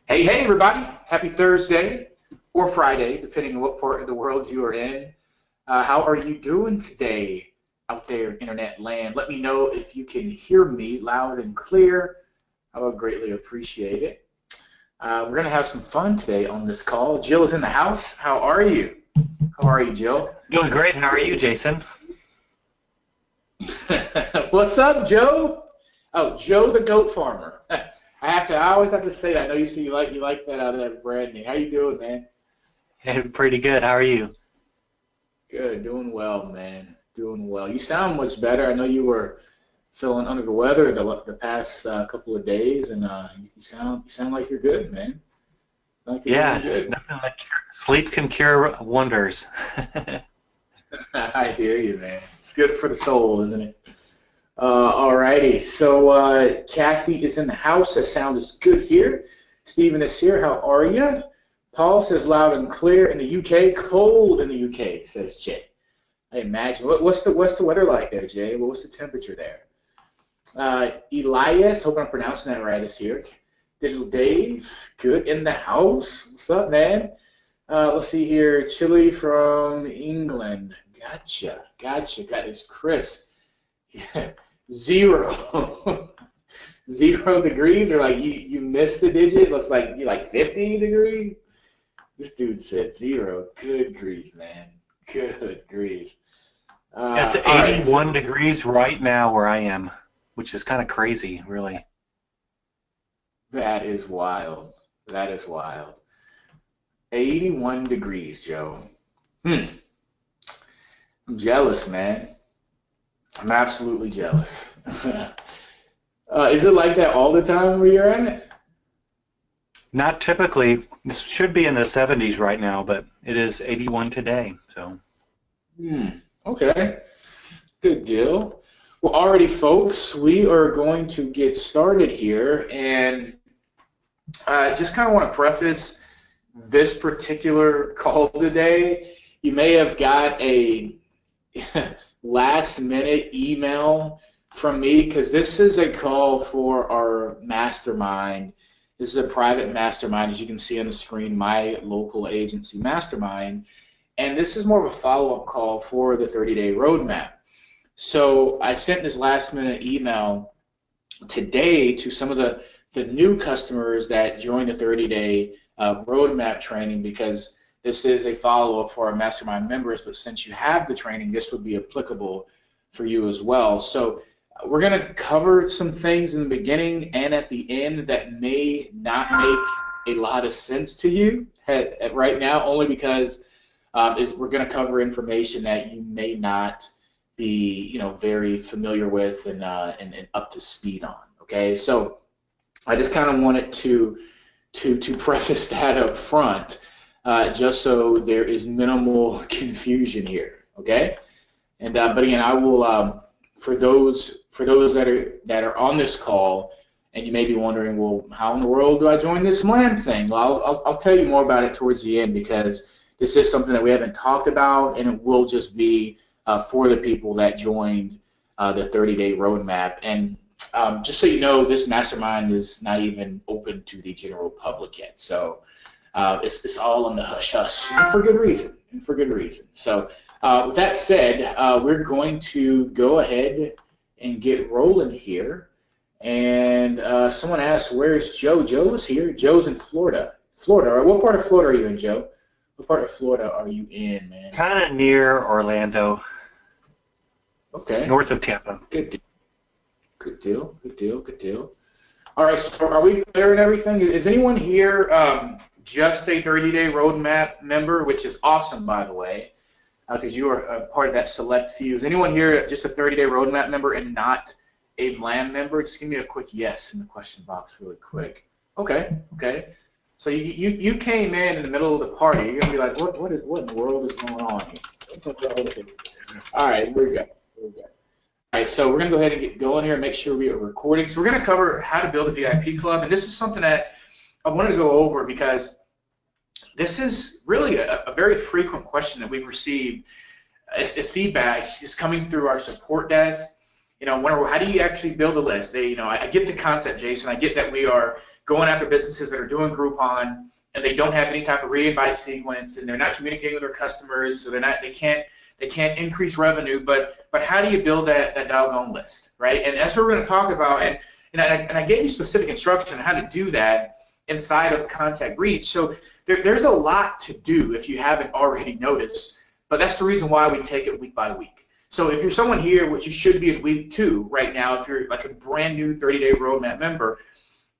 Hey, everybody. Happy Thursday or Friday, depending on what part of the world you are in. How are you doing today out there in internet land? Let me know if you can hear me loud and clear. I would greatly appreciate it. We're going to have some fun today on this call. Jill is in the house. How are you? How are you, Jill? Doing great. How are you, Jason? What's up, Joe? Oh, Joe the goat farmer. I always have to say that. I know you see you like that branding. How you doing, man? Hey, pretty good. How are you? Good, doing well, man. Doing well. You sound much better. I know you were feeling under the weather the past couple of days, and you sound like you're good, man. Like you're doing Yeah, it's good. nothing like sleep can cure wonders. I hear you, man. It's good for the soul, isn't it? Alrighty. So Kathy is in the house. That sound is good here. Stephen is here. How are you? Paul says loud and clear in the UK. Cold in the UK, says Jay. I imagine. What's the weather like there, Jay? What's the temperature there? Elias, hope I'm pronouncing that right, is here. Digital Dave, good in the house. What's up, man? Let's see here. Chile from England. Gotcha. Got this Chris. Yeah. Zero. 0 degrees, or like you missed a digit. Looks like you like 50 degrees. This dude said zero. Good grief, man. Good grief. It's All right. 81 degrees right now where I am, which is kind of crazy, really. That is wild. That is wild. 81 degrees, Joe. Hmm. I'm jealous, man. I'm absolutely jealous. Is it like that all the time where you're at? Not typically. This should be in the 70s right now, but it is 81 today. So, Hmm. Okay. Good deal. Well, alrighty, folks, we are going to get started here, and I just kind of want to preface this particular call today. You may have got a last minute email from me because this is a call for our mastermind. This is a private mastermind, as you can see on the screen, my local agency mastermind. And this is more of a follow-up call for the 30-day roadmap. So I sent this last minute email today to some of the new customers that joined the 30-day roadmap training, because this is a follow-up for our mastermind members, but since you have the training, this would be applicable for you as well. So we're going to cover some things in the beginning and at the end that may not make a lot of sense to you right now, only because we're going to cover information that you may not be, very familiar with and up to speed on. Okay, so I just kind of wanted to preface that up front, just so there is minimal confusion here. Okay, and but again, I will for those that are on this call, and you may be wondering, well, how in the world do I join this LAM thing? Well, I'll tell you more about it towards the end, because this is something that we haven't talked about, and it will just be for the people that joined the 30-day roadmap. And just so you know, this mastermind is not even open to the general public yet. So it's all on the hush hush, and for good reason. So with that said, we're going to go ahead and get rolling here. And someone asked, "Where's Joe?" Joe's here. Joe's in Florida. Florida. What part of Florida are you in, Joe? What part of Florida are you in, man? kind of near Orlando, Okay. north of Tampa. Good. Good deal. All right. So are we clear and everything? Is anyone here just a 30-day roadmap member, which is awesome, by the way, because you are a part of that select few. Is anyone here just a 30-day roadmap member and not a LAM member? Just give me a quick yes in the question box really quick. Okay. So you came in the middle of the party. You're gonna be like, what in the world is going on here? All right, we're good. All right, so we're gonna go ahead and get going here and make sure we are recording. So we're gonna cover how to build a VIP club, and this is something that I wanted to go over because this is really a very frequent question that we've received. It's feedback. It's coming through our support desk. how do you actually build a list? I get the concept, Jason. I get that we are going after businesses that are doing Groupon and they don't have any type of re-invite sequence and they're not communicating with their customers, so they can't increase revenue. But how do you build that doggone list, right? And that's what we're going to talk about. And I gave you specific instruction on how to do that inside of Contact Reach. So there's a lot to do if you haven't already noticed, but that's the reason why we take it week by week. So if you're someone here, which you should be in week 2 right now, if you're like a brand new 30-day roadmap member,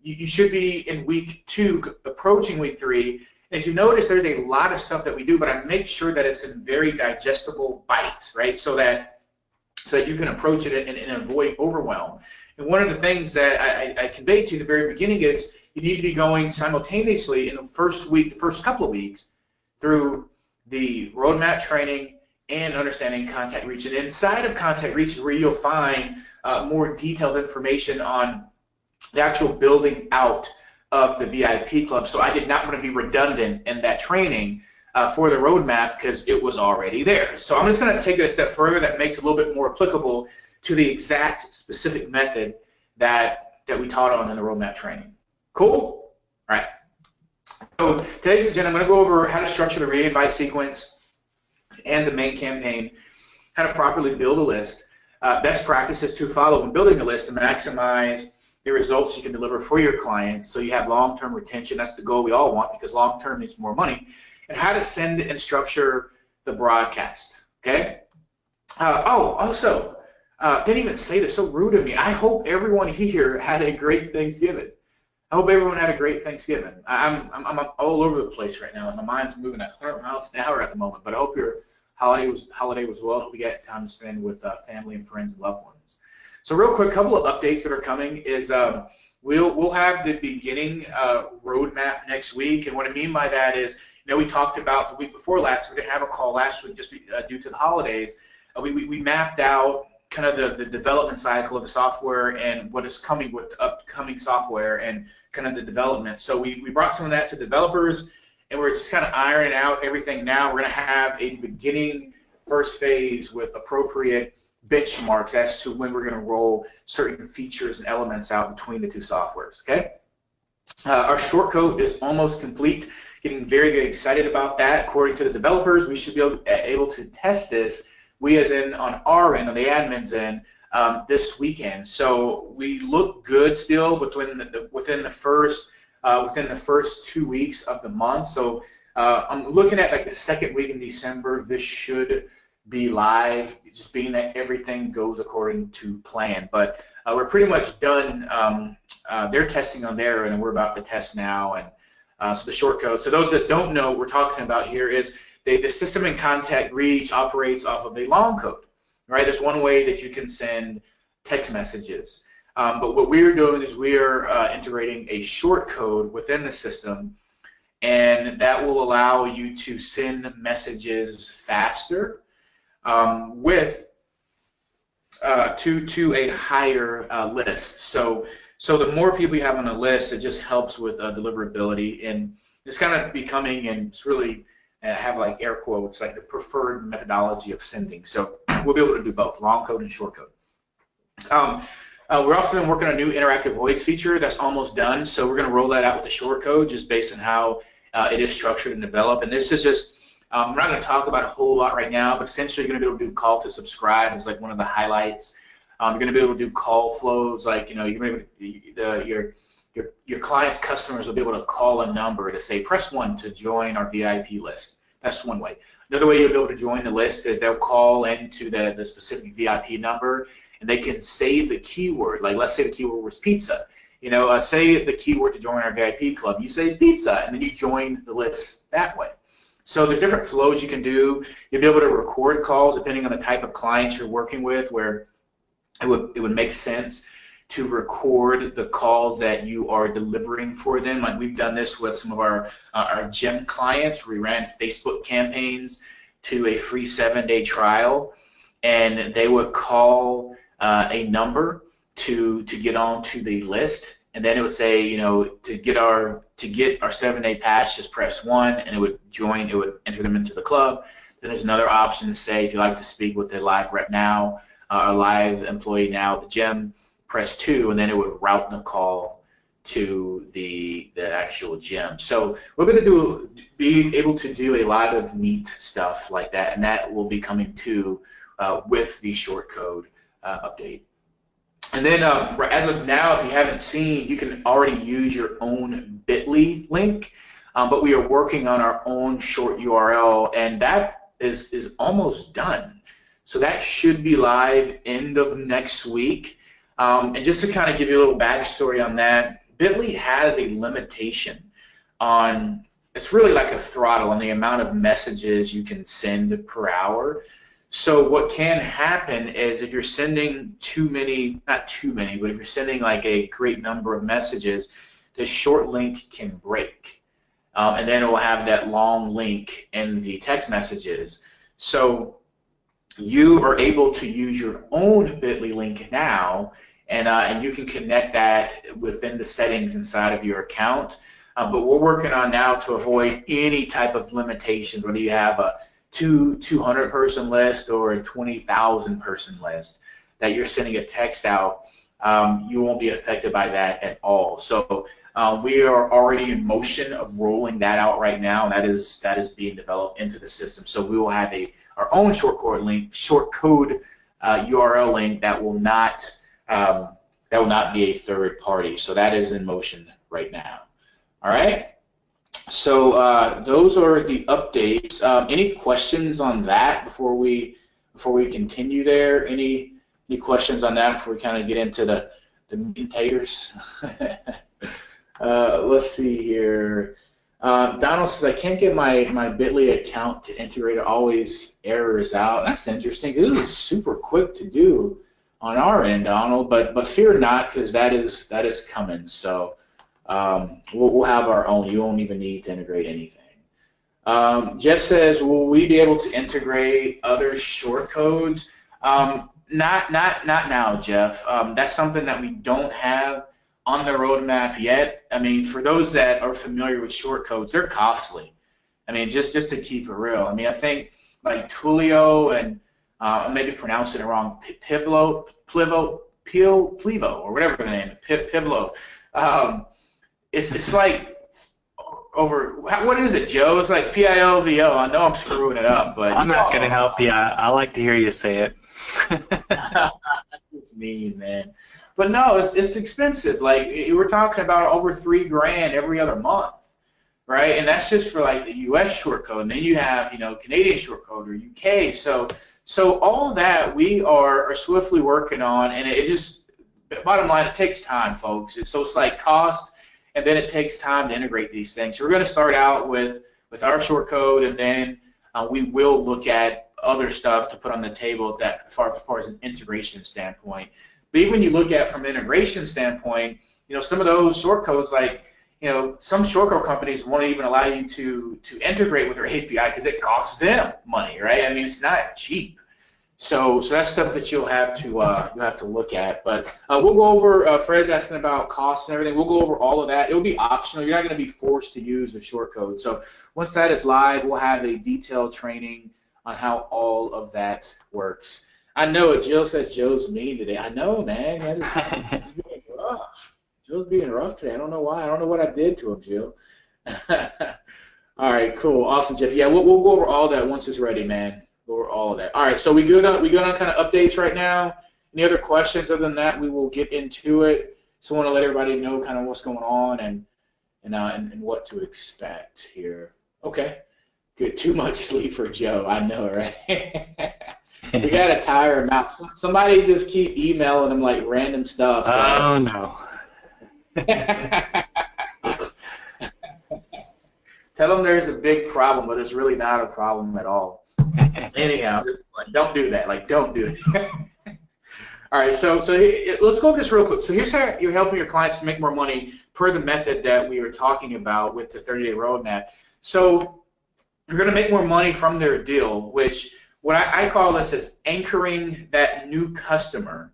you should be in week 2, approaching week 3. As you notice, there's a lot of stuff that we do, but I make sure that it's in very digestible bites, right? So that you can approach it and avoid overwhelm. And one of the things that I conveyed to you at the very beginning is you need to be going simultaneously in the first couple of weeks through the roadmap training and understanding Contact Reach. And inside of Contact Reach is where you'll find more detailed information on the actual building out of the VIP club. So I did not want to be redundant in that training for the roadmap because it was already there. So I'm just going to take it a step further that makes it a little bit more applicable to the exact specific method that we taught on in the roadmap training. Cool? All right. So today's agenda, I'm going to go over how to structure the re-invite sequence and the main campaign, how to properly build a list, best practices to follow when building a list to maximize the results you can deliver for your clients so you have long-term retention. That's the goal we all want because long-term means more money. And how to send and structure the broadcast, okay? Also, didn't even say this, so rude of me. I hope everyone here had a great Thanksgiving. I hope everyone had a great Thanksgiving. I'm all over the place right now, and my mind's moving at 100 miles an hour at the moment. But I hope your holiday was well. I hope you got time to spend with family and friends and loved ones. So real quick, couple of updates that are coming is we'll have the beginning roadmap next week, and what I mean by that is, we talked about the week before last. We didn't have a call last week just due to the holidays. We mapped out kind of the development cycle of the software and what is coming with the upcoming software and kind of the development. So we brought some of that to developers, and we're just kind of ironing out everything now. We're going to have a beginning first phase with appropriate benchmarks as to when we're going to roll certain features and elements out between the two softwares, okay? Our short code is almost complete. Getting very, very excited about that. According to the developers, we should be able to test this, we as in on our end, on the admin's end, this weekend. So we look good still within the first 2 weeks of the month. So I'm looking at like the second week in December. This should be live, just being that everything goes according to plan. But we're pretty much done. They're testing on there, and we're about to test now. And so the short code. So those that don't know what we're talking about here is the system in Contact Reach operates off of a long code, right? That's one way that you can send text messages. But what we're doing is we're integrating a short code within the system, and that will allow you to send messages faster with to a higher list. So the more people you have on a list, it just helps with deliverability, and it's kind of becoming, and it's really have like air quotes, like the preferred methodology of sending. So we'll be able to do both, long code and short code. We're also been working on a new interactive voice feature that's almost done. So we're going to roll that out with the short code just based on how it is structured and developed. And this is just, we're not going to talk about a whole lot right now, but essentially you're going to be able to do call to subscribe is like one of the highlights. You're going to be able to do call flows, like, you're going to be able to, your clients' customers will be able to call a number to say, press 1 to join our VIP list. That's one way. Another way you'll be able to join the list is they'll call into the specific VIP number, and they can say the keyword. Like, let's say the keyword was pizza. Say the keyword to join our VIP club. You say pizza, and then you join the list that way. So there's different flows you can do. You'll be able to record calls depending on the type of clients you're working with, where it would make sense to record the calls that you are delivering for them. Like, we've done this with some of our gym clients. We ran Facebook campaigns to a free 7-day trial, and they would call a number to get onto the list, and then it would say, to get our 7-day pass, just press 1, and it would enter them into the club. Then there's another option to say, if you'd like to speak with the live rep now, a live employee now at the gym, press 2, and then it would route the call to the actual gym. So we're going to be able to do a lot of neat stuff like that, and that will be coming to with the short code update. And then as of now, if you haven't seen, you can already use your own Bitly link, but we are working on our own short URL, and that is almost done. So that should be live end of next week. And just to kind of give you a little backstory on that, Bitly has a limitation on, it's really like a throttle on the amount of messages you can send per hour. So what can happen is if you're sending too many, not too many, but if you're sending like a great number of messages, the short link can break. And then it will have that long link in the text messages. So you are able to use your own Bitly link now, and you can connect that within the settings inside of your account. But we're working on now to avoid any type of limitations, whether you have a 200 person list or a 20,000 person list that you're sending a text out. You won't be affected by that at all. So we are already in motion of rolling that out right now, and that is being developed into the system. So we will have our own short code URL link that will not be a third party. So that is in motion right now. All right. So those are the updates. Any questions on that before we continue there? Any questions on that before we kind of get into the meat and taters? Let's see here. Donald says, I can't get my Bitly account to integrate. It always errors out. That's interesting. This is super quick to do on our end, Donald, but fear not, because that is coming. So we'll have our own. You won't even need to integrate anything. Jeff says, will we be able to integrate other short codes? Not now, Jeff. That's something that we don't have on the roadmap yet. I mean, for those that are familiar with short codes, they're costly. I mean, just to keep it real. I mean, I think like Twilio and maybe pronouncing it wrong, Plivo, or whatever the name, Pivlo. It's like over, what is it, Joe? It's like P-I-O-V-O. I know I'm screwing it up, but I'm not going to help you. I like to hear you say it. It's mean, man. But no, it's expensive. Like, we're talking about over $3,000 every other month, right? And that's just for like the U.S. short code. And then you have, Canadian short code or UK. So all that we are swiftly working on, and it just, bottom line, it takes time, folks. So it's like cost, and then it takes time to integrate these things. So we're going to start out with our short code, and then we will look at other stuff to put on the table that as far as an integration standpoint. But even when you look at from an integration standpoint, some of those short codes, like, some short code companies won't even allow you to integrate with their API because it costs them money, right? I mean, it's not cheap. So that's stuff that you'll have to look at. But we'll go over. Fred's asking about costs and everything. We'll go over all of that. It will be optional. You're not going to be forced to use the short code. So once that is live, we'll have a detailed training on how all of that works. I know it. Jill says Joe's mean today. I know, man. That is being rough. Joe's being rough today. I don't know why. I don't know what I did to him, Jill. All right, cool, awesome, Jeff. Yeah, we'll go over all that once it's ready, man. Go over all of that. All right, so we good on kind of updates right now. Any other questions? Other than that, we will get into it. So I want to let everybody know kind of what's going on and what to expect here. Okay, good. Too much sleep for Joe. I know, right? We gotta tire him out. Somebody just keep emailing him like random stuff. Oh no. Tell them there's a big problem, but it's really not a problem at all. Anyhow, just don't do that. Like, don't do it. All right, so let's go over this real quick. So here's how you're helping your clients to make more money per the method that we were talking about with the 30-day roadmap. So you're going to make more money from their deal, which what I call this is anchoring that new customer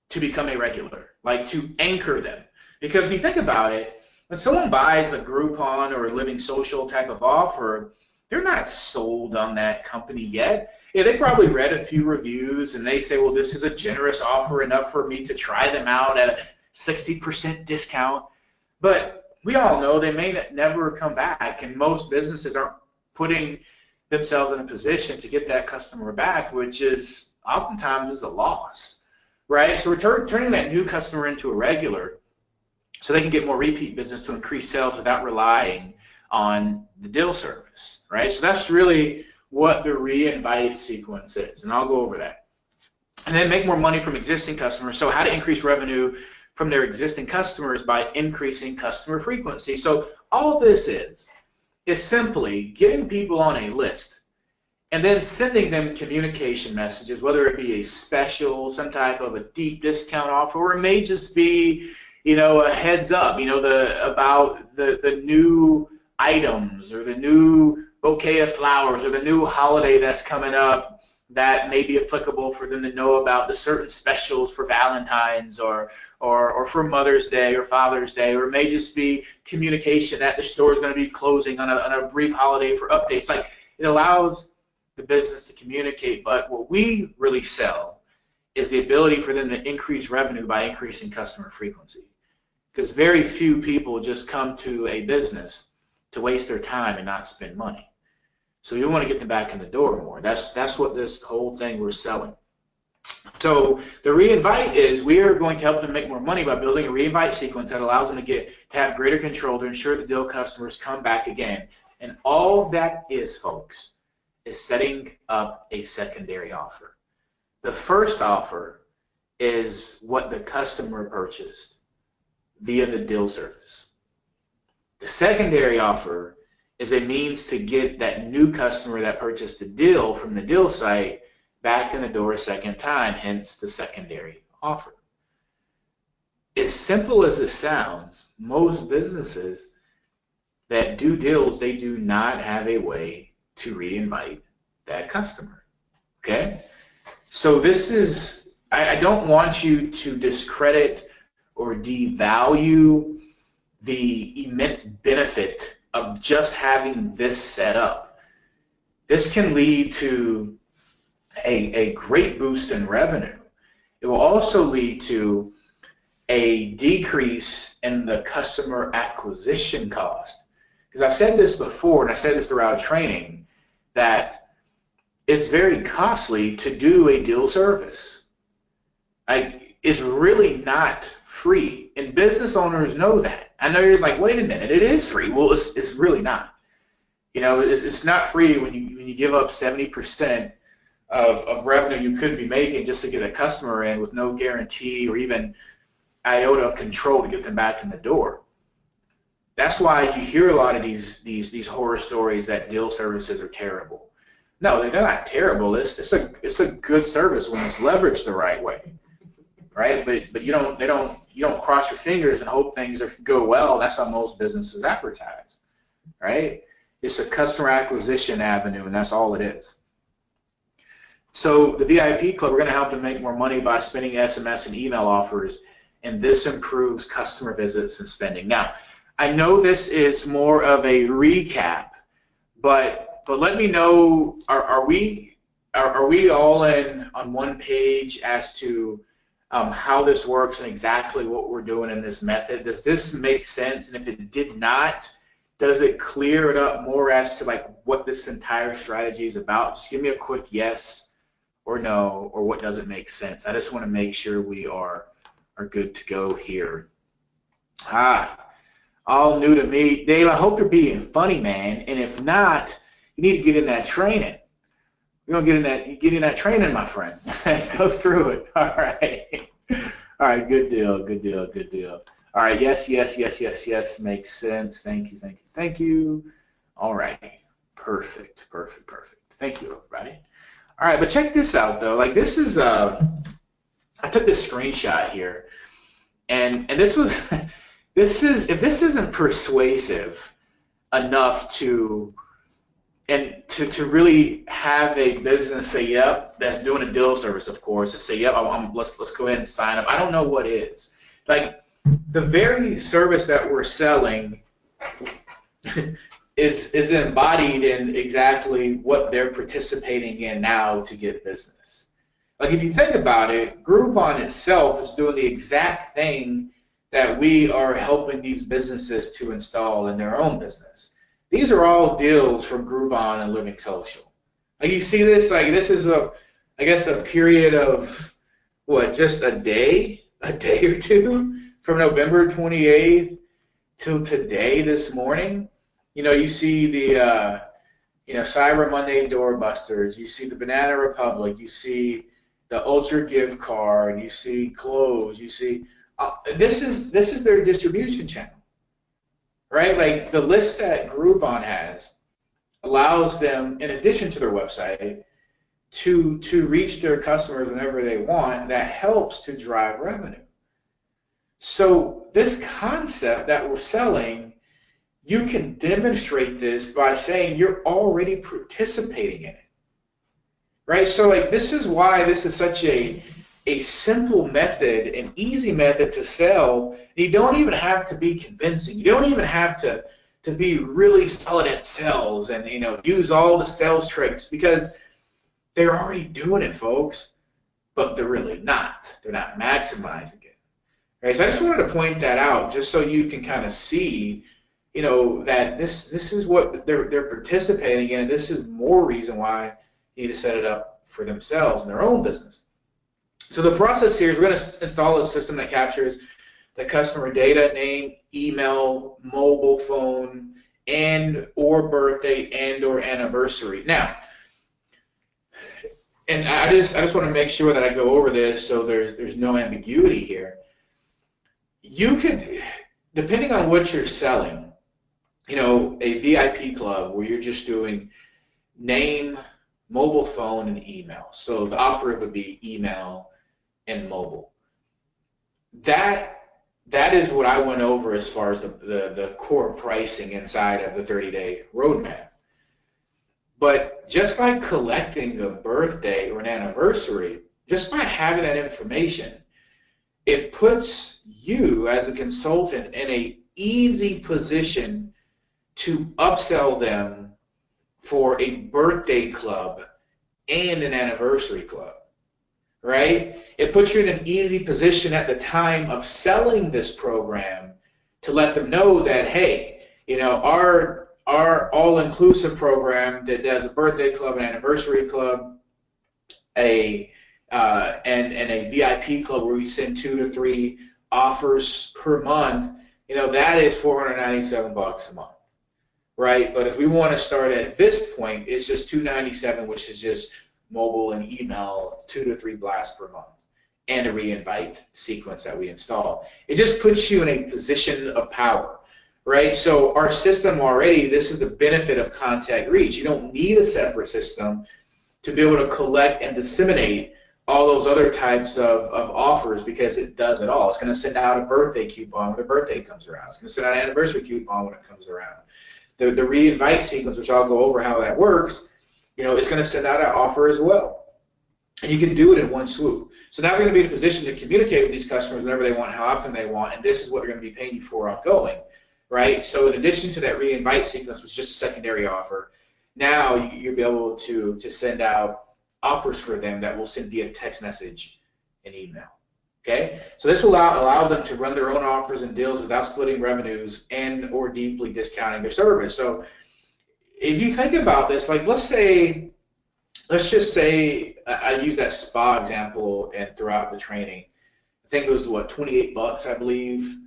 to become a regular, like to anchor them. Because if you think about it, when someone buys a Groupon or a Living Social type of offer, they're not sold on that company yet. Yeah, they probably read a few reviews and they say, well, this is a generous offer enough for me to try them out at a 60% discount. But we all know they may never come back, and most businesses aren't putting themselves in a position to get that customer back, which is oftentimes is a loss, right? So we're turning that new customer into a regular so they can get more repeat business to increase sales without relying on the deal service, right? So that's really what the re-invite sequence is, and I'll go over that. And then make more money from existing customers. So how to increase revenue from their existing customers by increasing customer frequency. So all this is simply getting people on a list and then sending them communication messages, whether it be a special, some type of a deep discount offer, or it may just be, you know, a heads up, you know, about the new items or the new bouquet of flowers or the new holiday that's coming up that may be applicable for them to know about, the certain specials for Valentine's or for Mother's Day or Father's Day, or it may just be communication that the store is going to be closing on a brief holiday for updates. Like, it allows the business to communicate, but what we really sell is the ability for them to increase revenue by increasing customer frequency. Because very few people just come to a business to waste their time and not spend money. So you want to get them back in the door more. That's what this whole thing we're selling. So the re-invite is we are going to help them make more money by building a re-invite sequence that allows them to have greater control to ensure the deal customers come back again. And all that is, folks, is setting up a secondary offer. The first offer is what the customer purchased via the deal service. The secondary offer is a means to get that new customer that purchased the deal from the deal site back in the door a second time, hence the secondary offer. As simple as it sounds, most businesses that do deals, they do not have a way to re-invite that customer, okay? So this is, I don't want you to discredit or devalue the immense benefit of just having this set up. This can lead to a great boost in revenue. It will also lead to a decrease in the customer acquisition cost. Because I've said this before, and I said this throughout training, that it's very costly to do a deal service. It's really not free, and business owners know that. I know you're like, wait a minute, it is free. Well, it's really not. You know, it's not free when you give up 70% of revenue you could be making just to get a customer in with no guarantee or even iota of control to get them back in the door. That's why you hear a lot of these horror stories that deal services are terrible. No, they're not terrible. It's a good service when it's leveraged the right way, right? But you don't cross your fingers and hope things go well. That's how most businesses advertise, right? It's a customer acquisition avenue, and that's all it is. So the VIP Club, we're going to help them make more money by spending SMS and email offers, and this improves customer visits and spending. Now, I know this is more of a recap, but let me know, are we all in on one page as to how this works and exactly what we're doing in this method? Does this make sense? And if it did not, does it clear it up more as to like what this entire strategy is about? Just give me a quick yes or no, or what doesn't make sense. I just want to make sure we are good to go here. All new to me. Dave, I hope you're being funny, man. And if not, you need to get in that training. You're going to get in that training, my friend. Go through it. All right. All right, good deal, good deal, good deal. All right, yes, makes sense. Thank you. All right, perfect. Thank you, everybody. All right, but check this out, though. Like, this is, I took this screenshot here, and this was, if this isn't persuasive enough to really have a business say, yep, that's doing a deal service, of course, to say, yep, let's go ahead and sign up. I don't know what is. Like, the very service that we're selling is embodied in exactly what they're participating in now to get business. Like if you think about it, Groupon itself is doing the exact thing that we are helping these businesses to install in their own business. These are all deals from Groupon and Living Social. Like you see this, like this is I guess a period of what, just a day or two from November 28th till today, this morning. You know, you see the Cyber Monday doorbusters, you see the Banana Republic, you see the Ultra gift card, you see clothes, you see this is their distribution channel, right? Like the list that Groupon has allows them, in addition to their website, to reach their customers whenever they want. That helps to drive revenue. So this concept that we're selling, you can demonstrate this by saying you're already participating in it, right? So like this is why this is such a simple method, an easy method to sell. You don't even have to be convincing. You don't even have to be really solid at sales and use all the sales tricks, because they're already doing it, folks, but they're really not. They're not maximizing it. Right? So I just wanted to point that out just so you can kind of see, that this is what they're participating in, and this is more reason why you need to set it up for themselves in their own business. So the process here is we're going to install a system that captures the customer data, name, email, mobile phone, and or birthday and or anniversary. Now, and I just want to make sure that I go over this so there's no ambiguity here. You could, depending on what you're selling, a VIP club where you're just doing name, mobile phone, and email. So the operative would be email and mobile. That is what I went over as far as the core pricing inside of the 30-day roadmap. But just by collecting a birthday or an anniversary, just by having that information, it puts you as a consultant in an easy position to upsell them for a birthday club and an anniversary club, right? It puts you in an easy position at the time of selling this program to let them know that, hey, our all-inclusive program that does a birthday club, an anniversary club, and a VIP club where we send 2 to 3 offers per month, that is $497 a month, right? But if we want to start at this point, it's just $297, which is just mobile and email, 2 to 3 blasts per month, and a re-invite sequence that we install. It just puts you in a position of power, right? So our system already, this is the benefit of Contact Reach. You don't need a separate system to be able to collect and disseminate all those other types of offers, because it does it all. It's going to send out a birthday coupon when the birthday comes around. It's going to send out an anniversary coupon when it comes around. The re-invite sequence, which I'll go over how that works, it's going to send out an offer as well. And you can do it in one swoop. So now they're going to be in a position to communicate with these customers whenever they want, how often they want, and this is what they're going to be paying you for ongoing, right? So in addition to that re-invite sequence, which is just a secondary offer, now you'll be able to send out offers for them that will send via text message and email. Okay, so this will allow them to run their own offers and deals without splitting revenues and or deeply discounting their service. So if you think about this, like let's just say I use that spa example and throughout the training, I think it was what, $28, I believe,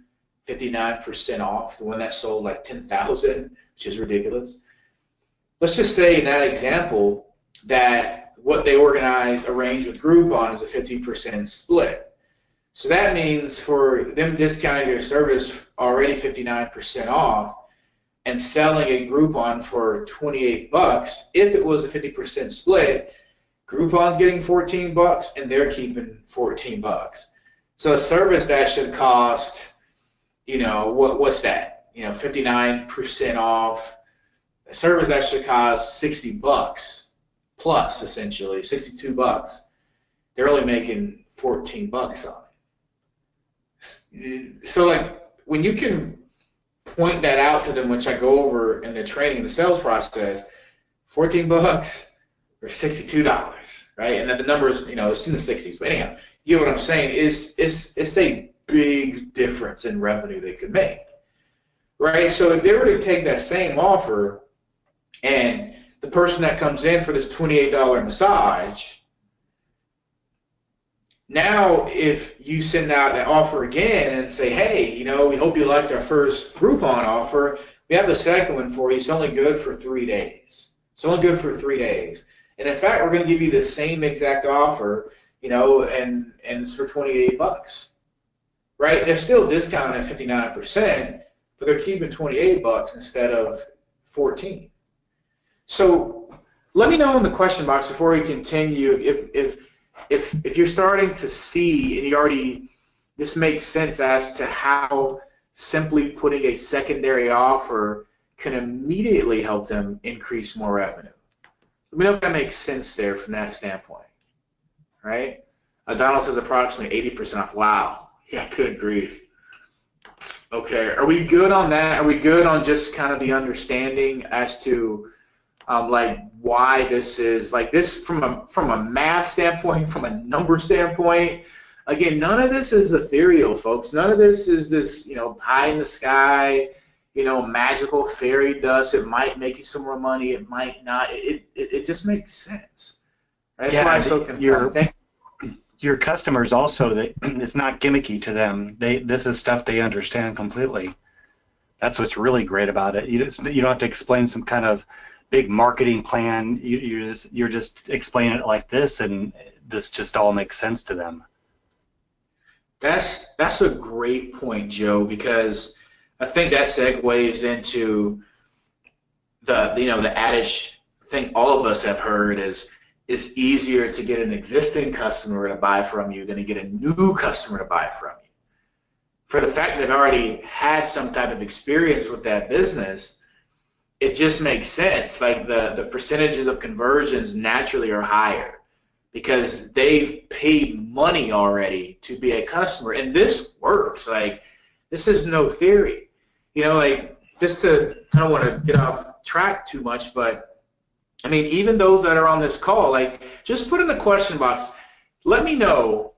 59% off, the one that sold like 10,000, which is ridiculous. Let's just say in that example that what they arranged with Groupon is a 50% split. So that means for them discounting their service already 59% off and selling a Groupon for $28, if it was a 50% split, Groupon's getting $14 and they're keeping $14. So a service that should cost, what's that? 59% off. A service that should cost $60 plus, essentially $62. They're only making $14 on it. So like when you can point that out to them, which I go over in the training, the sales process. $14 or $62, right? And then the numbers, you know, it's in the 60s. But anyhow, you know what I'm saying? It's a big difference in revenue they could make, right? So if they were to take that same offer and the person that comes in for this $28 massage, now if you send out that offer again and say, hey, you know, we hope you liked our first Groupon offer, we have the second one for you. It's only good for 3 days. It's only good for 3 days. And in fact, we're going to give you the same exact offer, you know, and it's for $28, right? They're still discounting at 59%, but they're keeping $28 instead of 14. So let me know in the question box before we continue if you're starting to see and you already, this makes sense as to how simply putting a secondary offer can immediately help them increase more revenue. Let me know if that makes sense there from that standpoint, right? Donald says approximately 80% off. Wow. Yeah, good grief. Okay, are we good on that? Are we good on just kind of the understanding as to like why this is like this from a math standpoint, from a number standpoint? Again, none of this is ethereal, folks. None of this is this, you know, pie in the sky, you know, magical fairy dust. It might make you some more money. It might not. It just makes sense. That's why I'm so confused. Your customers also, it's not gimmicky to them. This is stuff they understand completely. That's what's really great about it. You don't have to explain some kind of big marketing plan. You're just explaining it like this, and this just all makes sense to them. That's a great point, Joe, because I think that segues into the adage I think all of us have heard is it's easier to get an existing customer to buy from you than to get a new customer to buy from you. For the fact that they've already had some type of experience with that business, it just makes sense. Like the percentages of conversions naturally are higher because they've paid money already to be a customer. And this works. Like, this is no theory. You know, like, just to, I don't want to get off track too much, but I mean, even those that are on this call, like, just put in the question box, let me know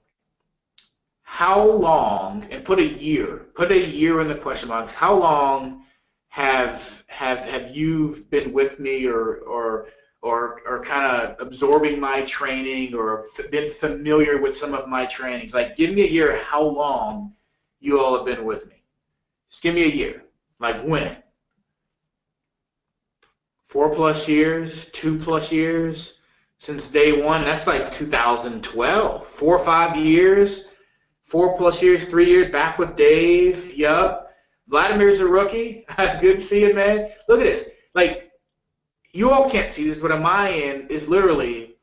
how long, and put a year in the question box, how long have you been with me or kind of absorbing my training or been familiar with some of my trainings? Like, give me a year how long you all have been with me. Just give me a year. Like, when? 4+ years, 2+ years, since day one. That's like 2012. 4 or 5 years, 4+ years, 3 years back with Dave. Yup. Vladimir's a rookie. Good to see you, man. Look at this. Like, you all can't see this, but on my end is literally,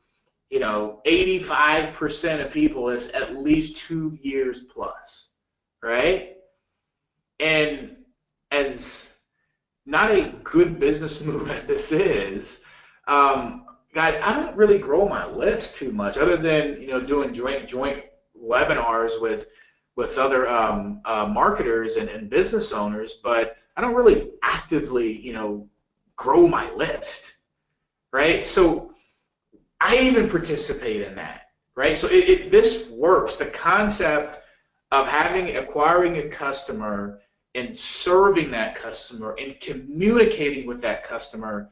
85% of people is at least 2 years plus, right? And as not a good business move as this is, guys, I don't really grow my list too much, other than doing joint webinars with other marketers and business owners. But I don't really actively grow my list, right? So I even participate in that, right? So this works. The concept of acquiring a customer and serving that customer and communicating with that customer,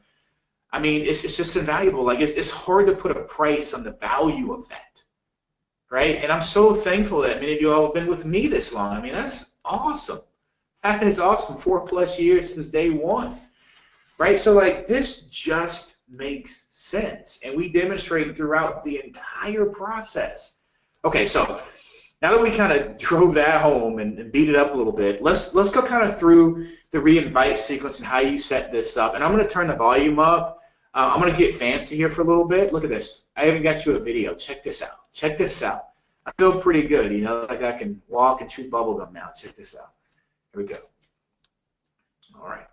I mean, it's just invaluable. Like, it's hard to put a price on the value of that, right? And I'm so thankful that many of you all have been with me this long. I mean, that's awesome. That is awesome. 4+ years since day one, right? So, like, this just makes sense, and we demonstrate throughout the entire process. Okay, so now that we kind of drove that home and beat it up a little bit, let's go kind of through the re-invite sequence and how you set this up. And I'm going to turn the volume up. I'm going to get fancy here for a little bit. Look at this. I even got you a video. Check this out. Check this out. I feel pretty good, like I can walk and chew bubblegum now. Check this out. Here we go. All right.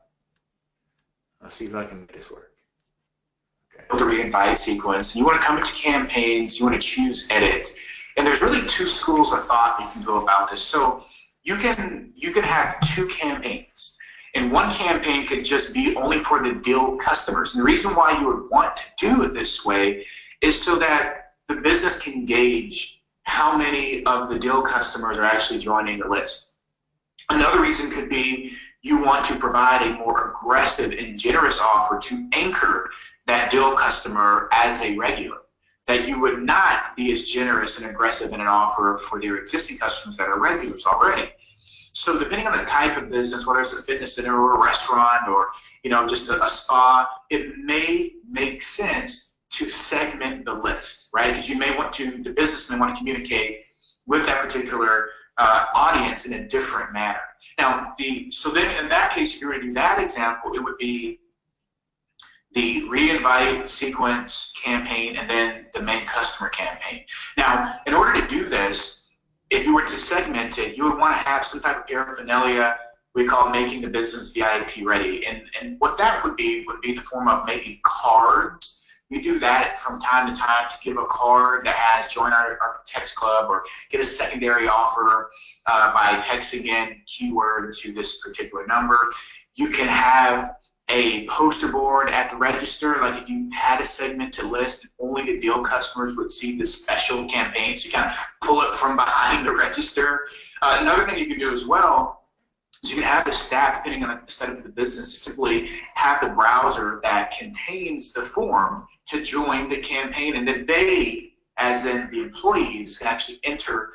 Let's see if I can make this work. Okay. The re-invite sequence. You want to come into campaigns. You want to choose edit. And there's really 2 schools of thought you can go about this. So you can have 2 campaigns. And one campaign could just be only for the deal customers. And the reason why you would want to do it this way is so that the business can gauge how many of the deal customers are actually joining the list. Another reason could be you want to provide a more aggressive and generous offer to anchor that deal customer as a regular, that you would not be as generous and aggressive in an offer for their existing customers that are regulars already. So depending on the type of business, whether it's a fitness center or a restaurant or just a spa, it may make sense to segment the list, right? Because the business may want to communicate with that particular audience in a different manner. Now, so then in that case, if you were to do that example, it would be the re-invite sequence campaign and then the main customer campaign. Now, in order to do this, if you were to segment it, you would want to have some type of paraphernalia we call making the business VIP ready. And what that would be in the form of maybe cards. We do that from time to time to give a card that has join our text club or get a secondary offer by texting in keyword to this particular number. You can have a poster board at the register, like if you had a segmented list, only the deal customers would see the special campaign, so you kind of pull it from behind the register. Another thing you can do as well is you can have the staff, depending on the setup of the business, simply have the browser that contains the form to join the campaign, and then they, as in the employees, can actually enter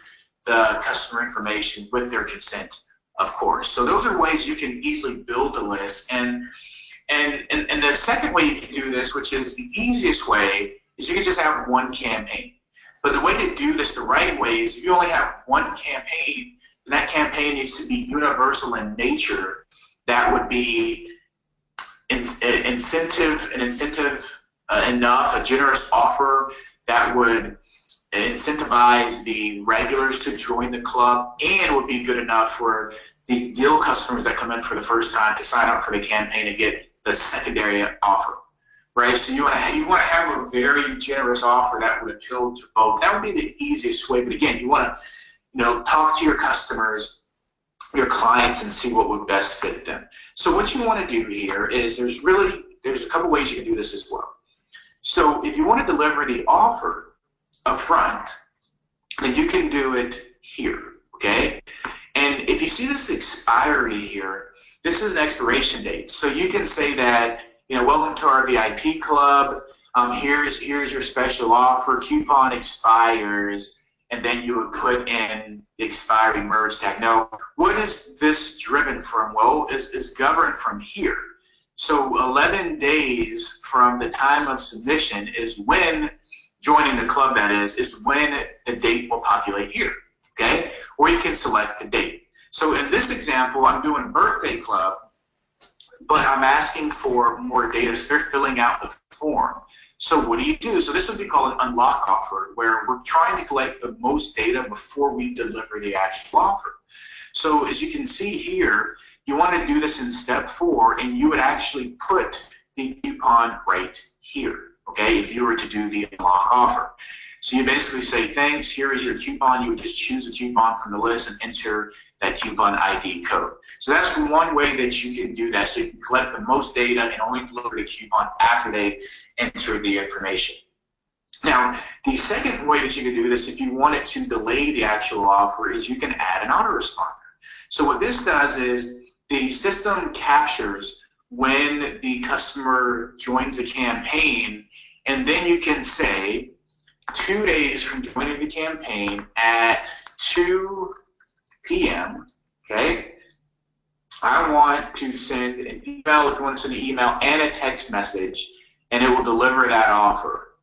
the customer information with their consent, of course. So those are ways you can easily build a list. And the second way you can do this, which is the easiest way, is you can just have one campaign. But the way to do this the right way is if you only have one campaign, and that campaign needs to be universal in nature. That would be incentive enough, a generous offer that would incentivize the regulars to join the club, and would be good enough for the deal customers that come in for the first time to sign up for the campaign and get the secondary offer, right? So you want to have a very generous offer that would appeal to both. That would be the easiest way. But again, you want to talk to your customers, your clients, and see what would best fit them. So what you want to do here is there's a couple ways you can do this as well. So if you want to deliver the offer up front, then you can do it here, okay? And if you see this expiry here, this is an expiration date. So you can say that, welcome to our VIP club. Here's your special offer. Coupon expires. And then you would put in the expiry merge tag. Now, what is this driven from? Well, it's governed from here. So 11 days from the time of submission is when joining the club, that is when the date will populate here, okay? Or you can select the date. So in this example, I'm doing birthday club, but I'm asking for more data, so they're filling out the form. So what do you do? So this would be called an unlock offer, where we're trying to collect the most data before we deliver the actual offer. So as you can see here, you want to do this in step 4, and you would actually put the coupon right here, okay, if you were to do the unlock offer. So you basically say, thanks, here is your coupon. You would just choose a coupon from the list and enter that coupon ID code. So that's one way that you can do that. So you can collect the most data and only deliver the coupon after they enter the information. Now, the second way that you can do this, if you wanted to delay the actual offer, is you can add an autoresponder. So what this does is the system captures when the customer joins a campaign, and then you can say 2 days from joining the campaign at 2 p.m., okay, I want to send an email, if you want to send an email and a text message, and it will deliver that offer.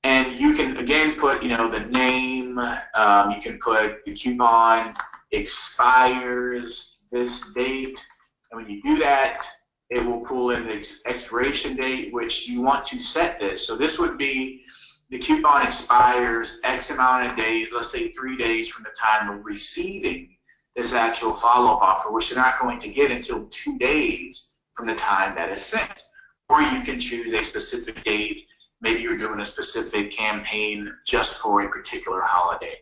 And you can, again, put, the name, you can put the coupon expires this date, and when you do that, it will pull in the expiration date, which you want to set this. So this would be the coupon expires X amount of days, let's say 3 days from the time of receiving this actual follow-up offer, which you're not going to get until 2 days from the time that is sent. Or you can choose a specific date. Maybe you're doing a specific campaign just for a particular holiday.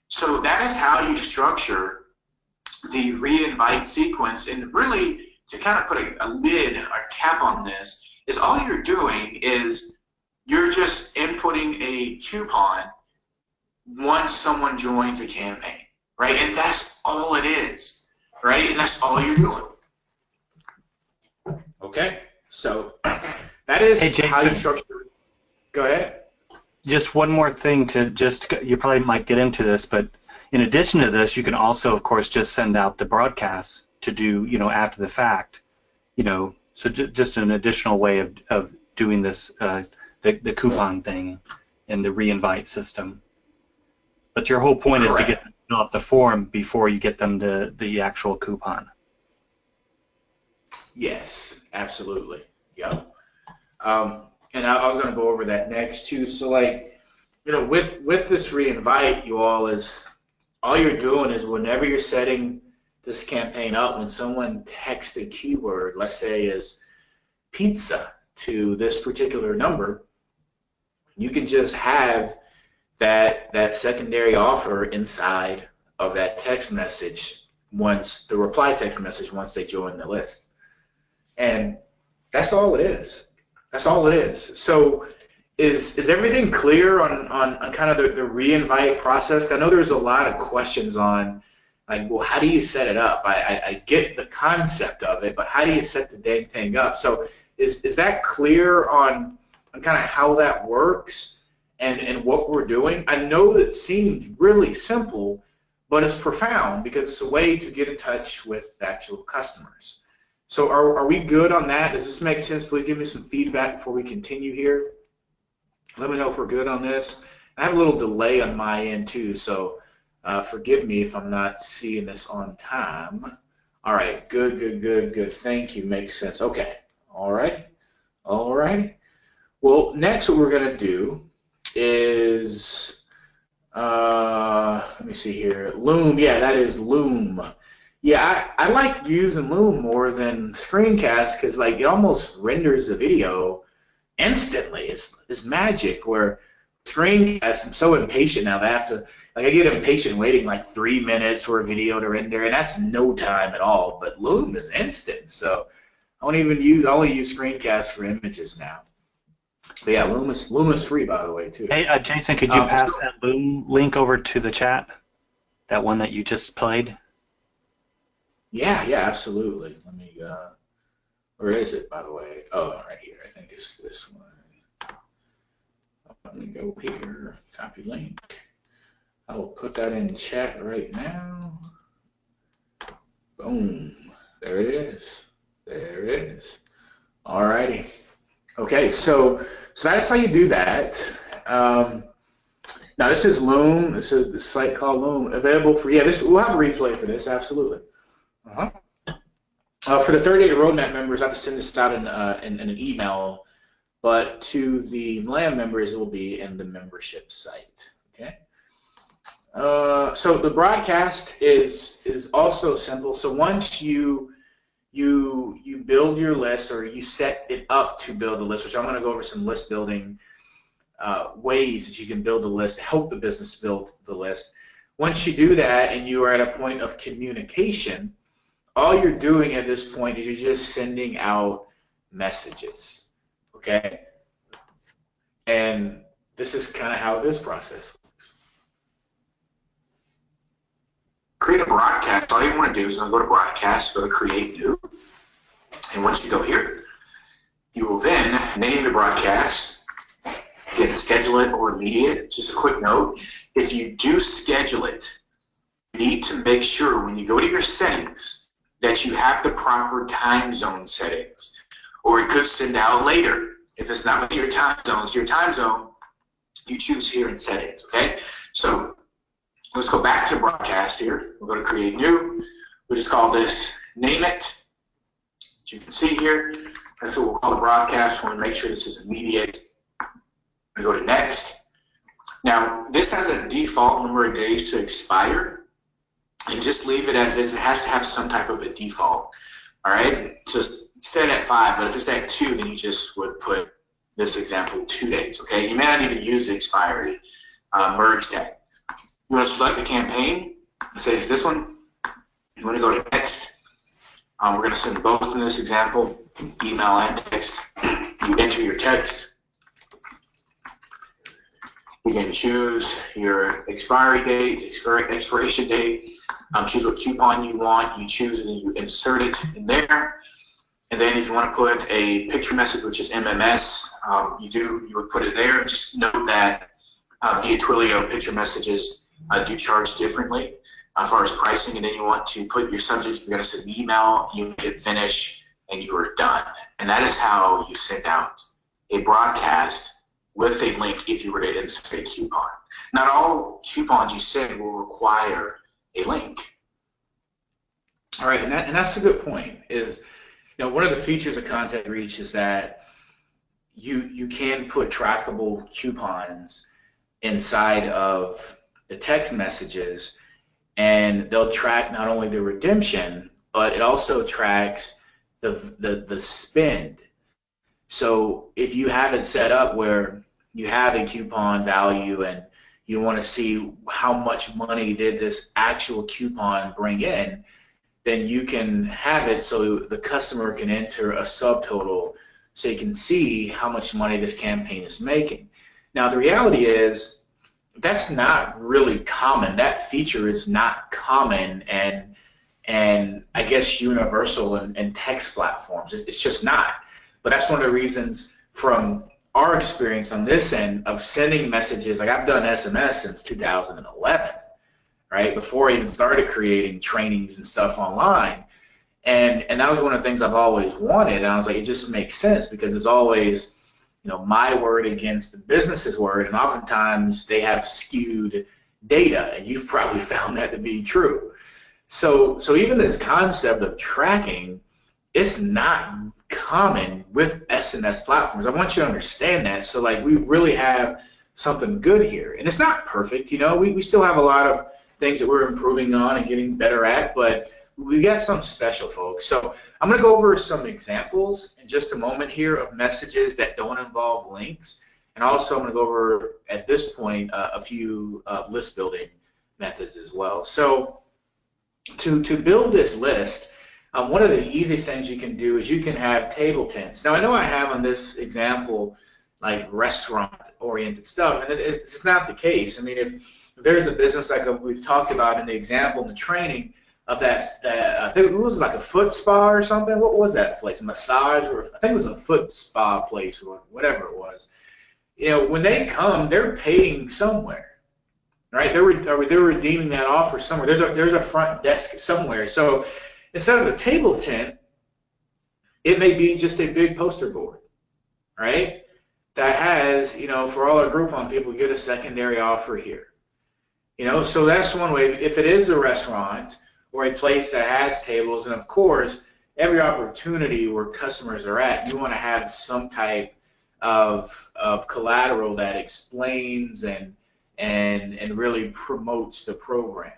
So that is how you structure the re-invite sequence. And really, to kind of put a lid or cap on this is all you're doing is you're just inputting a coupon once someone joins a campaign, right? And that's all it is, right? And that's all you're doing. Okay, so that is Hey, how you Jason. structure. Go ahead. Just one more thing to you probably might get into this, but in addition to this, you can also, of course, just send out the broadcasts to do, after the fact, so just an additional way of doing this, the coupon thing and the re-invite system. But your whole point is to get them to fill out the form before you get them the actual coupon. Yes, absolutely. Yep. And I was going to go over that next too. So like, with this re-invite, you all you're doing is whenever you're setting this campaign up, when someone texts a keyword, let's say is pizza to this particular number, you can just have that secondary offer inside of that text message once the reply text message once they join the list. And that's all it is. That's all it is. So is everything clear on kind of the re-invite process? I know there's a lot of questions on, like, well, how do you set it up? I get the concept of it, but how do you set the dang thing up? So is that clear on kind of how that works and what we're doing? I know that seems really simple, but it's profound because it's a way to get in touch with actual customers. So are we good on that? Does this make sense? Please give me some feedback before we continue here. Let me know if we're good on this. I have a little delay on my end too, so forgive me if I'm not seeing this on time. All right, good. Thank you, makes sense. Okay, all right. Well, next what we're gonna do is, let me see here, Loom. Yeah, that is Loom. Yeah, I like using Loom more than Screencast because like it almost renders the video instantly. It's magic. Where Screencast, I'm so impatient now that I have to, like, I get impatient waiting like 3 minutes for a video to render, and that's no time at all. But Loom is instant, so I only use Screencast for images now. But yeah, Loom is free, by the way, too. Hey, Jason, could you pass that Loom link over to the chat? That one that you just played? Yeah, absolutely. Let me, where is it, by the way? Oh, right here. I think it's this one. Let me go here, copy link. I will put that in chat right now. Boom. There it is. All righty. Okay, so that's how you do that. Now this is Loom. This is the site called Loom, available for, we'll have a replay for this, absolutely. For the 30-day roadmap members, I have to send this out in an email, but to the Millennium members, it will be in the membership site. Okay. So the broadcast is also simple. So once you build your list, or you set it up to build a list, which I'm going to go over some list building ways that you can build a list, help the business build the list. Once you do that and you are at a point of communication, all you're doing at this point is you're just sending out messages, okay? And this is kind of how this process works. Create a broadcast. All you want to do is go to broadcast, go to create new. And once you go here, you will then name the broadcast. Again, schedule it or immediate. Just a quick note, if you do schedule it, you need to make sure when you go to your settings that you have the proper time zone settings, or it could send out later. If it's not with your time zone, you choose here in settings, okay? So let's go back to broadcast here. We'll go to create new. We'll just call this name it. As you can see here, that's what we'll call the broadcast. We want to make sure this is immediate. We go to next. Now, this has a default number of days to expire, and just leave it as is. It has to have some type of a default. All right, just set it at 5, but if it's at 2, then you just would put this example 2 days. Okay, you may not even use the expiry merge tag. You want to select the campaign and say it's this one. You want to go to next. We're going to send both in this example, email and text. You enter your text. You can choose your expiry date, expiration date. Choose what coupon you want. You choose it and you insert it in there. And then if you want to put a picture message, which is MMS, you would put it there. Just note that via Twilio, picture messages do charge differently as far as pricing. And then you want to put your subject. If you're going to send an email, you hit finish, and you are done. And that is how you send out a broadcast with a link if you were to insert a coupon. Not all coupons you send will require a link. All right, and that's a good point. Is one of the features of Content Reach is that you can put trackable coupons inside of the text messages, and they'll track not only the redemption, but it also tracks the spend. So if you have it set up where you have a coupon value and you want to see how much money did this actual coupon bring in, then you can have it so the customer can enter a subtotal so you can see how much money this campaign is making. Now, the reality is that's not really common. That feature is not common and I guess universal in text platforms. It's just not. But that's one of the reasons from our experience on this end of sending messages. Like, I've done SMS since 2011. Right, before I even started creating trainings and stuff online. And that was one of the things I've always wanted. And I was like, it just makes sense because it's always, my word against the business's word. And oftentimes they have skewed data, and you've probably found that to be true. So even this concept of tracking, it's not common with SMS platforms. I want you to understand that. So like, we really have something good here. And it's not perfect, we still have a lot of things that we're improving on and getting better at, but we got something special, folks. So I'm going to go over some examples in just a moment here of messages that don't involve links, and also I'm going to go over at this point a few list building methods as well. So to build this list, one of the easiest things you can do is you can have table tents. Now I know I have on this example like restaurant oriented stuff, and it's not the case. I mean, if there's a business like we've talked about in the example in the training of that I think it was like a foot spa or something. What was that place? A massage, or I think it was a foot spa place or whatever it was. When they come, they're paying somewhere, right? They're redeeming that offer somewhere. There's a front desk somewhere. So instead of a table tent, it may be just a big poster board, right? That has, for all our Groupon people, get a secondary offer here. So that's one way. If it is a restaurant or a place that has tables, and of course, every opportunity where customers are at, you want to have some type of collateral that explains and really promotes the program.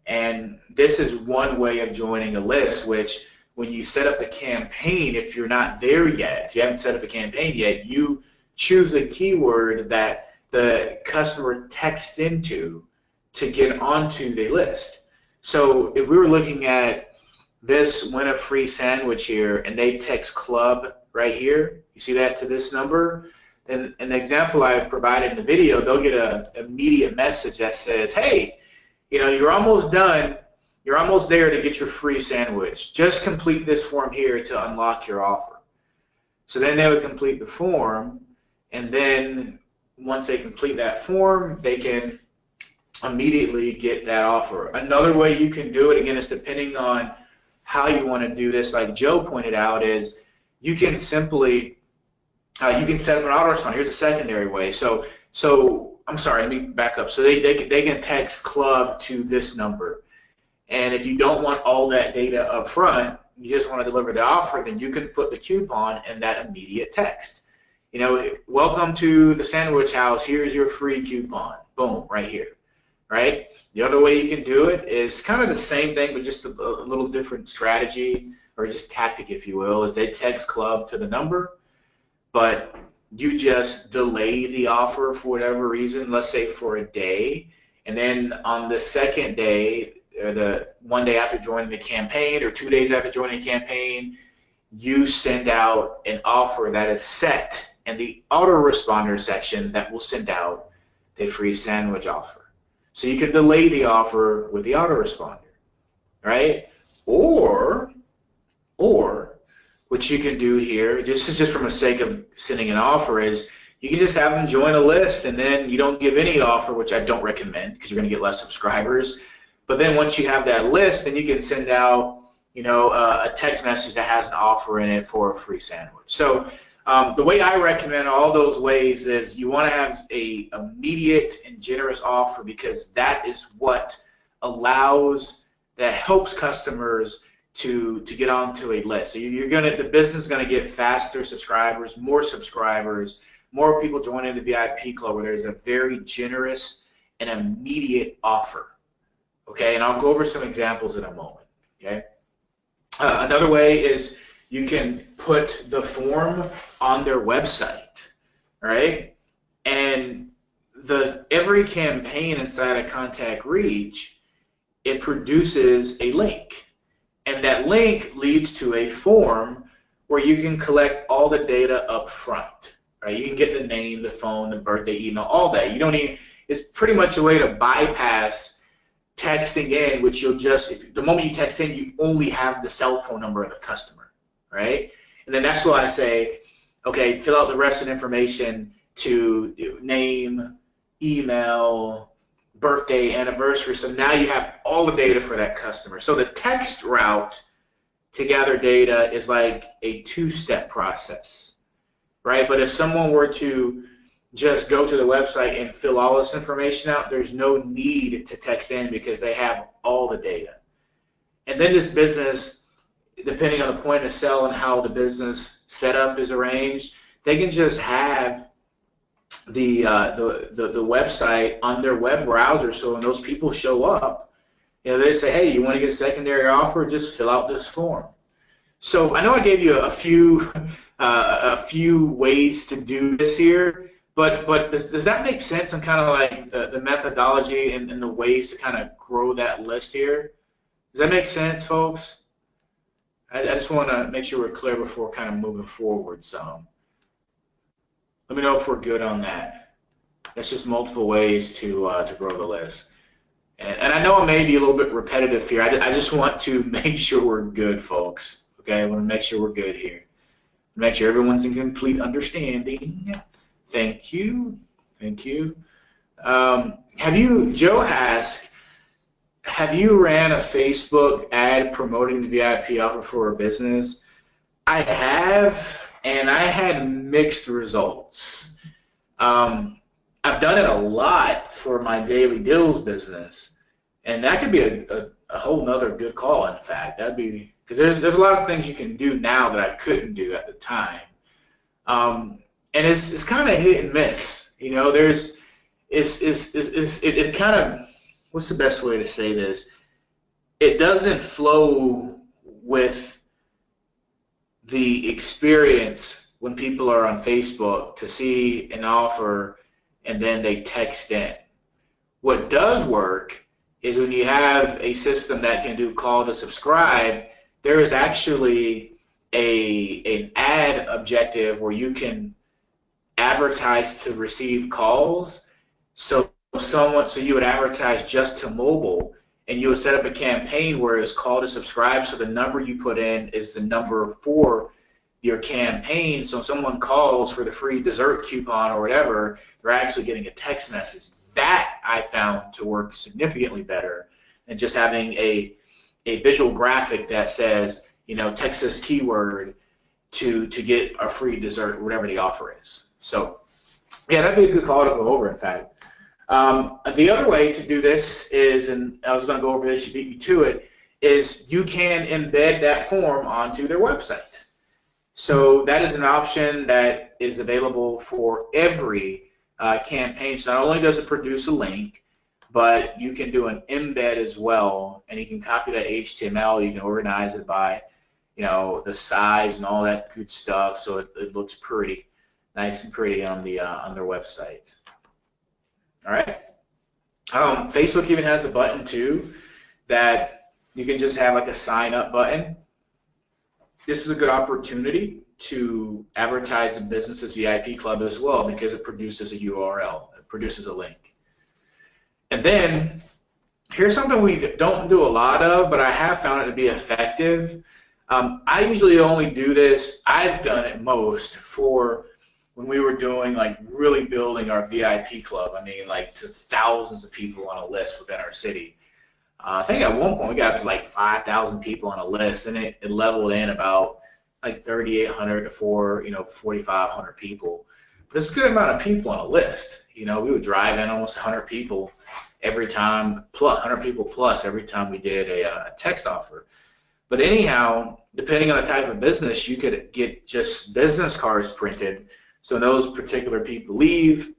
And this is one way of joining a list, which when you set up the campaign, if you're not there yet, if you haven't set up a campaign yet, you choose a keyword that the customer texts into to get onto the list. So if we were looking at this win a free sandwich here and they text club right here, you see that to this number, then in the example I provided in the video, they'll get an immediate message that says, hey, you're almost done. You're almost there to get your free sandwich. Just complete this form here to unlock your offer. So then they would complete the form, and then once they complete that form, they can immediately get that offer. Another way you can do it, again, is depending on how you want to do this, like Joe pointed out, is you can simply, you can set up an autoresponder. Here's a secondary way. So I'm sorry, let me back up. So they can text club to this number. And if you don't want all that data up front, you just want to deliver the offer, then you can put the coupon in that immediate text. Welcome to the Sandwich House. Here's your free coupon. Boom, right here. Right? The other way you can do it is kind of the same thing, but just a little different strategy, or just tactic, if you will, is they text club to the number, but you just delay the offer for whatever reason, let's say for a day, and then on the second day, the 1 day after joining the campaign or 2 days after joining the campaign, you send out an offer that is set in the autoresponder section that will send out the free sandwich offer. So you can delay the offer with the autoresponder, right? Or what you can do here, just from the sake of sending an offer, is you can just have them join a list, and then you don't give any offer, which I don't recommend because you're going to get less subscribers. But then once you have that list, then you can send out, a text message that has an offer in it for a free sandwich. So the way I recommend all those ways is you want to have a immediate and generous offer, because that is what helps customers to get onto a list. So the business is going to get faster subscribers, more people joining the VIP club where there's a very generous and immediate offer. Okay, and I'll go over some examples in a moment. Okay, another way is you can put the form on their website, right? And every campaign inside of Contact Reach, it produces a link. And that link leads to a form where you can collect all the data up front, right? You can get the name, the phone, the birthday, email, all that. It's pretty much a way to bypass texting in, which the moment you text in, you only have the cell phone number of the customer, right? And then that's why I say, okay, fill out the rest of the information to name, email, birthday, anniversary. So now you have all the data for that customer. So the text route to gather data is like a two-step process, right? But if someone were to just go to the website and fill all this information out, there's no need to text in because they have all the data. And then this business, depending on the point of sale and how the business setup is arranged, they can just have the website on their web browser. So when those people show up, they say, hey, you want to get a secondary offer? Just fill out this form. So I know I gave you a few ways to do this here, but does that make sense on kind of like the methodology and the ways to kind of grow that list here? Does that make sense, folks? I just want to make sure we're clear before kind of moving forward. So let me know if we're good on that. That's just multiple ways to grow the list. And I know I may be a little bit repetitive here. I just want to make sure we're good, folks. Okay, I want to make sure we're good here. Make sure everyone's in complete understanding. Thank you. Thank you. Joe asked, have you ran a Facebook ad promoting the VIP offer for a business? I have, and I had mixed results. I've done it a lot for my Daily Deals business, and that could be a whole nother good call, in fact. That'd be, because there's a lot of things you can do now that I couldn't do at the time. And it's kind of hit and miss. It kind of, what's the best way to say this? It doesn't flow with the experience when people are on Facebook to see an offer and then they text in. What does work is when you have a system that can do call to subscribe, there is actually an ad objective where you can advertise to receive calls. So you would advertise just to mobile, and you would set up a campaign where it's call to subscribe. So the number you put in is the number for your campaign. So if someone calls for the free dessert coupon or whatever, they're actually getting a text message. That I found to work significantly better than just having a visual graphic that says, text this keyword to get a free dessert, or whatever the offer is. So yeah, that'd be a good call to go over, in fact. The other way to do this is, and I was going to go over this, you beat me to it, is you can embed that form onto their website. So that is an option that is available for every campaign. So not only does it produce a link, but you can do an embed as well, and you can copy that HTML. You can organize it by, the size and all that good stuff, so it looks pretty, nice and pretty on their website. All right. Facebook even has a button too that you can just have like a sign up button. This is a good opportunity to advertise a business's VIP club as well, because it produces a URL, it produces a link. And then here's something we don't do a lot of, but I have found it to be effective. I usually only do this, I've done it most for when we were doing like really building our VIP club. I mean, like to thousands of people on a list within our city. I think at one point we got up to like 5,000 people on a list, and it leveled in about like 3,800 to 4,500 people. But it's a good amount of people on a list. You know, we would drive in almost 100 people every time, plus 100 people plus every time we did a text offer. But anyhow, depending on the type of business, you could get just business cards printed. So when those particular people leave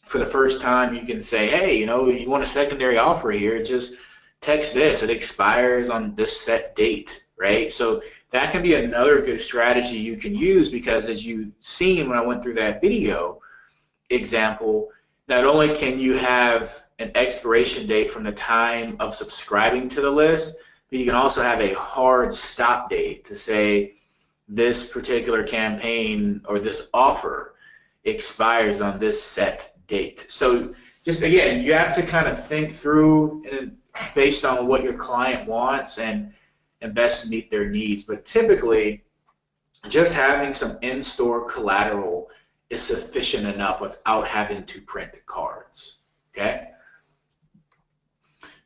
for the first time, you can say, hey, you know, you want a secondary offer here, just text this. It expires on this set date, right? So that can be another good strategy you can use, because as you've seen when I went through that video example, not only can you have an expiration date from the time of subscribing to the list, but you can also have a hard stop date to say this particular campaign or this offer expires on this set date. So just again, you have to kind of think through and based on what your client wants and best meet their needs. But typically, just having some in-store collateral is sufficient enough without having to print cards, okay?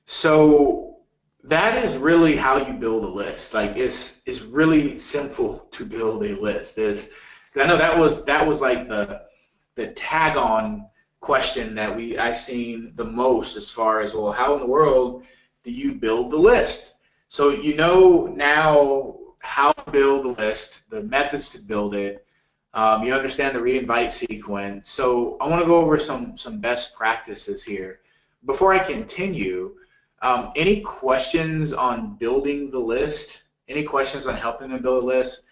So that is really how you build a list. Like it's really simple to build a list. I know that was like the tag-on question that I seen the most, as far as, well, how in the world do you build the list? So you know now how to build the list, the methods to build it. You understand the re-invite sequence. So I want to go over some best practices here. Before I continue, any questions on building the list? Any questions on helping them build a list?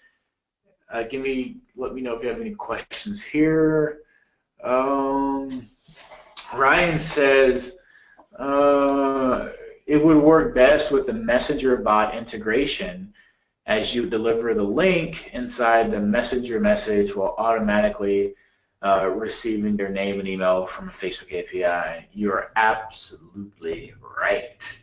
Let me know if you have any questions here. Ryan says it would work best with the Messenger bot integration, as you deliver the link inside the Messenger message while automatically receiving their name and email from a Facebook API. You're absolutely right.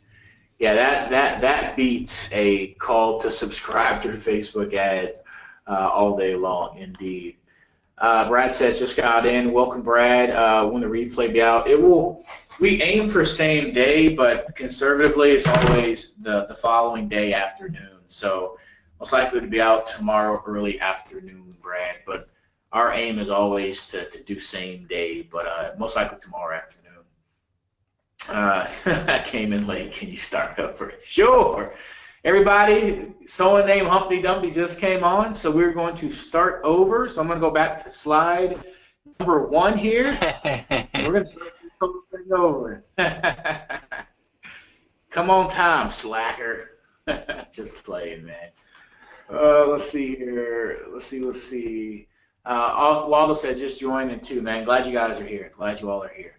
Yeah, that beats a call to subscribe to Facebook ads all day long, indeed. Brad says, just got in. Welcome, Brad. When the replay be out, we aim for same day, but conservatively, it's always the following day afternoon. So most likely to be out tomorrow early afternoon, Brad. But our aim is always to do same day, but most likely tomorrow afternoon. I came in late. Can you start over? Sure. Everybody, someone named Humpty Dumpty just came on, so we're going to start over. So I'm going to go back to slide number 1 here. We're going to start over. Come on time, slacker. Just playing, man. Let's see here. Let's see. Waldo said just joined in too, man. Glad you guys are here. Glad you all are here.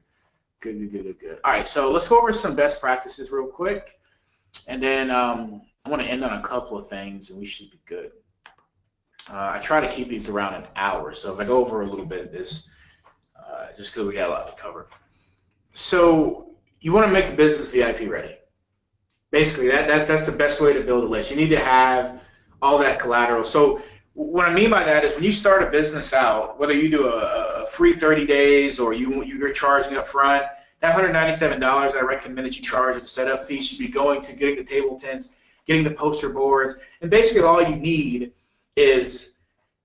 Good. All right, so let's go over some best practices real quick, and then I want to end on a couple of things, and we should be good. I try to keep these around an hour, so if I go over a little bit of this, just because we got a lot to cover. So you want to make a business VIP ready. Basically, that's the best way to build a list. You need to have all that collateral. So what I mean by that is when you start a business out, whether you do a free 30 days or you're charging up front, that $197 that I recommend that you charge as a setup fee should be going to getting the table tents, getting the poster boards, and basically all you need is,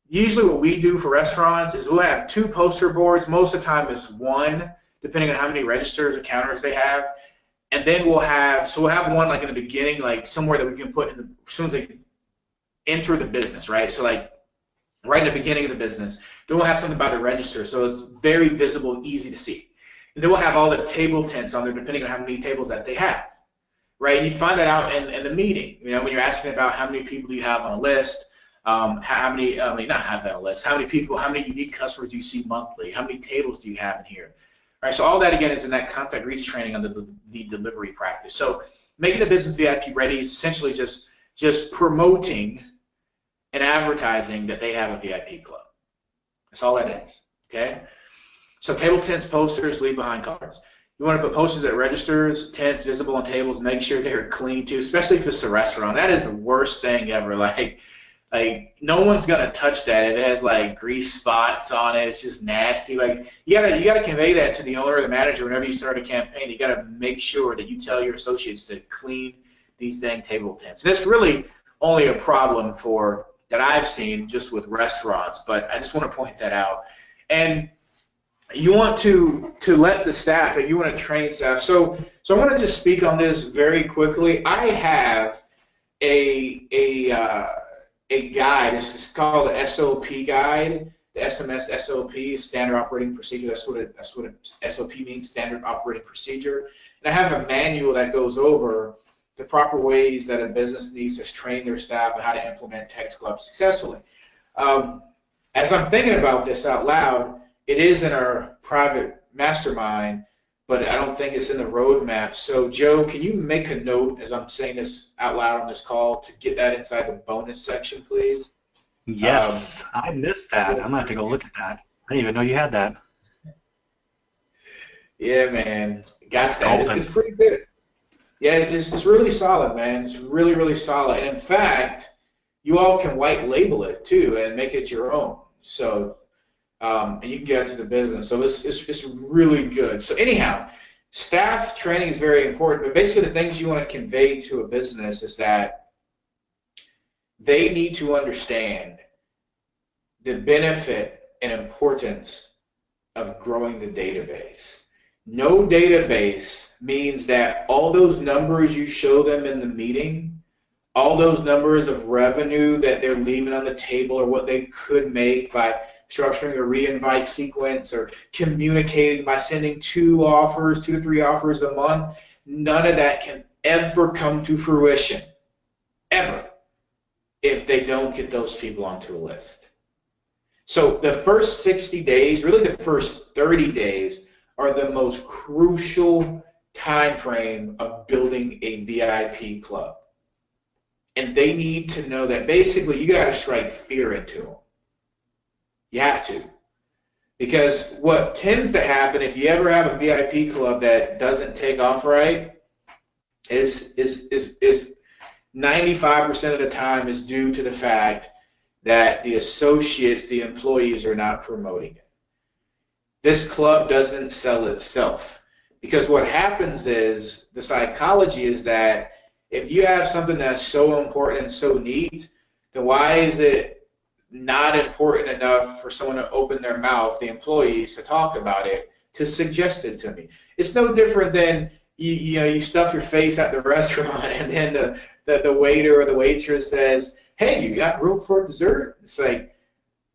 usually what we do for restaurants is we'll have 2 poster boards. Most of the time it's 1, depending on how many registers or counters they have. And then we'll have one like in the beginning, like somewhere that we can put in as soon as they enter the business, right? So like right in the beginning of the business, then we'll have something about the register, so it's very visible and easy to see. And then we'll have all the table tents on there, depending on how many tables that they have, right? And you find that out in the meeting, you know, when you're asking about how many people do you have on a list, not have that on a list, how many people, how many unique customers do you see monthly, how many tables do you have in here? All right, so all that again is in that contact reach training on the delivery practice. So making the business VIP ready is essentially just promoting and advertising that they have a VIP club. That's all that is, okay? So table tents, posters, leave behind cards. You want to put posters at registers, tents, visible on tables, make sure they're clean too, especially if it's a restaurant. That is the worst thing ever. Like no one's gonna touch that. It has like grease spots on it. It's just nasty. Like you gotta convey that to the owner or the manager whenever you start a campaign. You gotta make sure that you tell your associates to clean these dang table tents. And it's really only a problem that I've seen just with restaurants, but I just want to point that out. And you want to let the staff, and you want to train staff. So I want to just speak on this very quickly. I have a guide. It's called the SOP guide. The SMS SOP is standard operating procedure. That's what SOP means, standard operating procedure. And I have a manual that goes over the proper ways that a business needs to train their staff and how to implement Text Club successfully. As I'm thinking about this out loud, it is in our private mastermind, but I don't think it's in the roadmap. So, Joe, can you make a note as I'm saying this out loud on this call to get that inside the bonus section, please? Yes, I missed that. I'm going to have to go look at that. I didn't even know you had that. Yeah, man. Got that. It's pretty good. Yeah, it's really solid, man. It's really, really solid. And in fact, you all can white label it too and make it your own. So, and you can get into the business. So it's really good. So anyhow, staff training is very important. But basically, the things you want to convey to a business is that they need to understand the benefit and importance of growing the database. No database means that all those numbers you show them in the meeting, all those numbers of revenue that they're leaving on the table or what they could make by structuring a re-invite sequence or communicating by sending 2 to 3 offers a month, none of that can ever come to fruition, ever, if they don't get those people onto a list. So the first 60 days, really the first 30 days, are the most crucial time frame of building a VIP club. And they need to know that basically you got to strike fear into them. You have to. Because what tends to happen if you ever have a VIP club that doesn't take off right is 95% of the time is due to the fact that the associates, the employees are not promoting it. This club doesn't sell itself, because what happens is the psychology is that if you have something that's so important and so neat, then why is it not important enough for someone to open their mouth, the employees, to talk about it, to suggest it to me? It's no different than you stuff your face at the restaurant and then the waiter or the waitress says, "Hey, you got room for dessert?" It's like,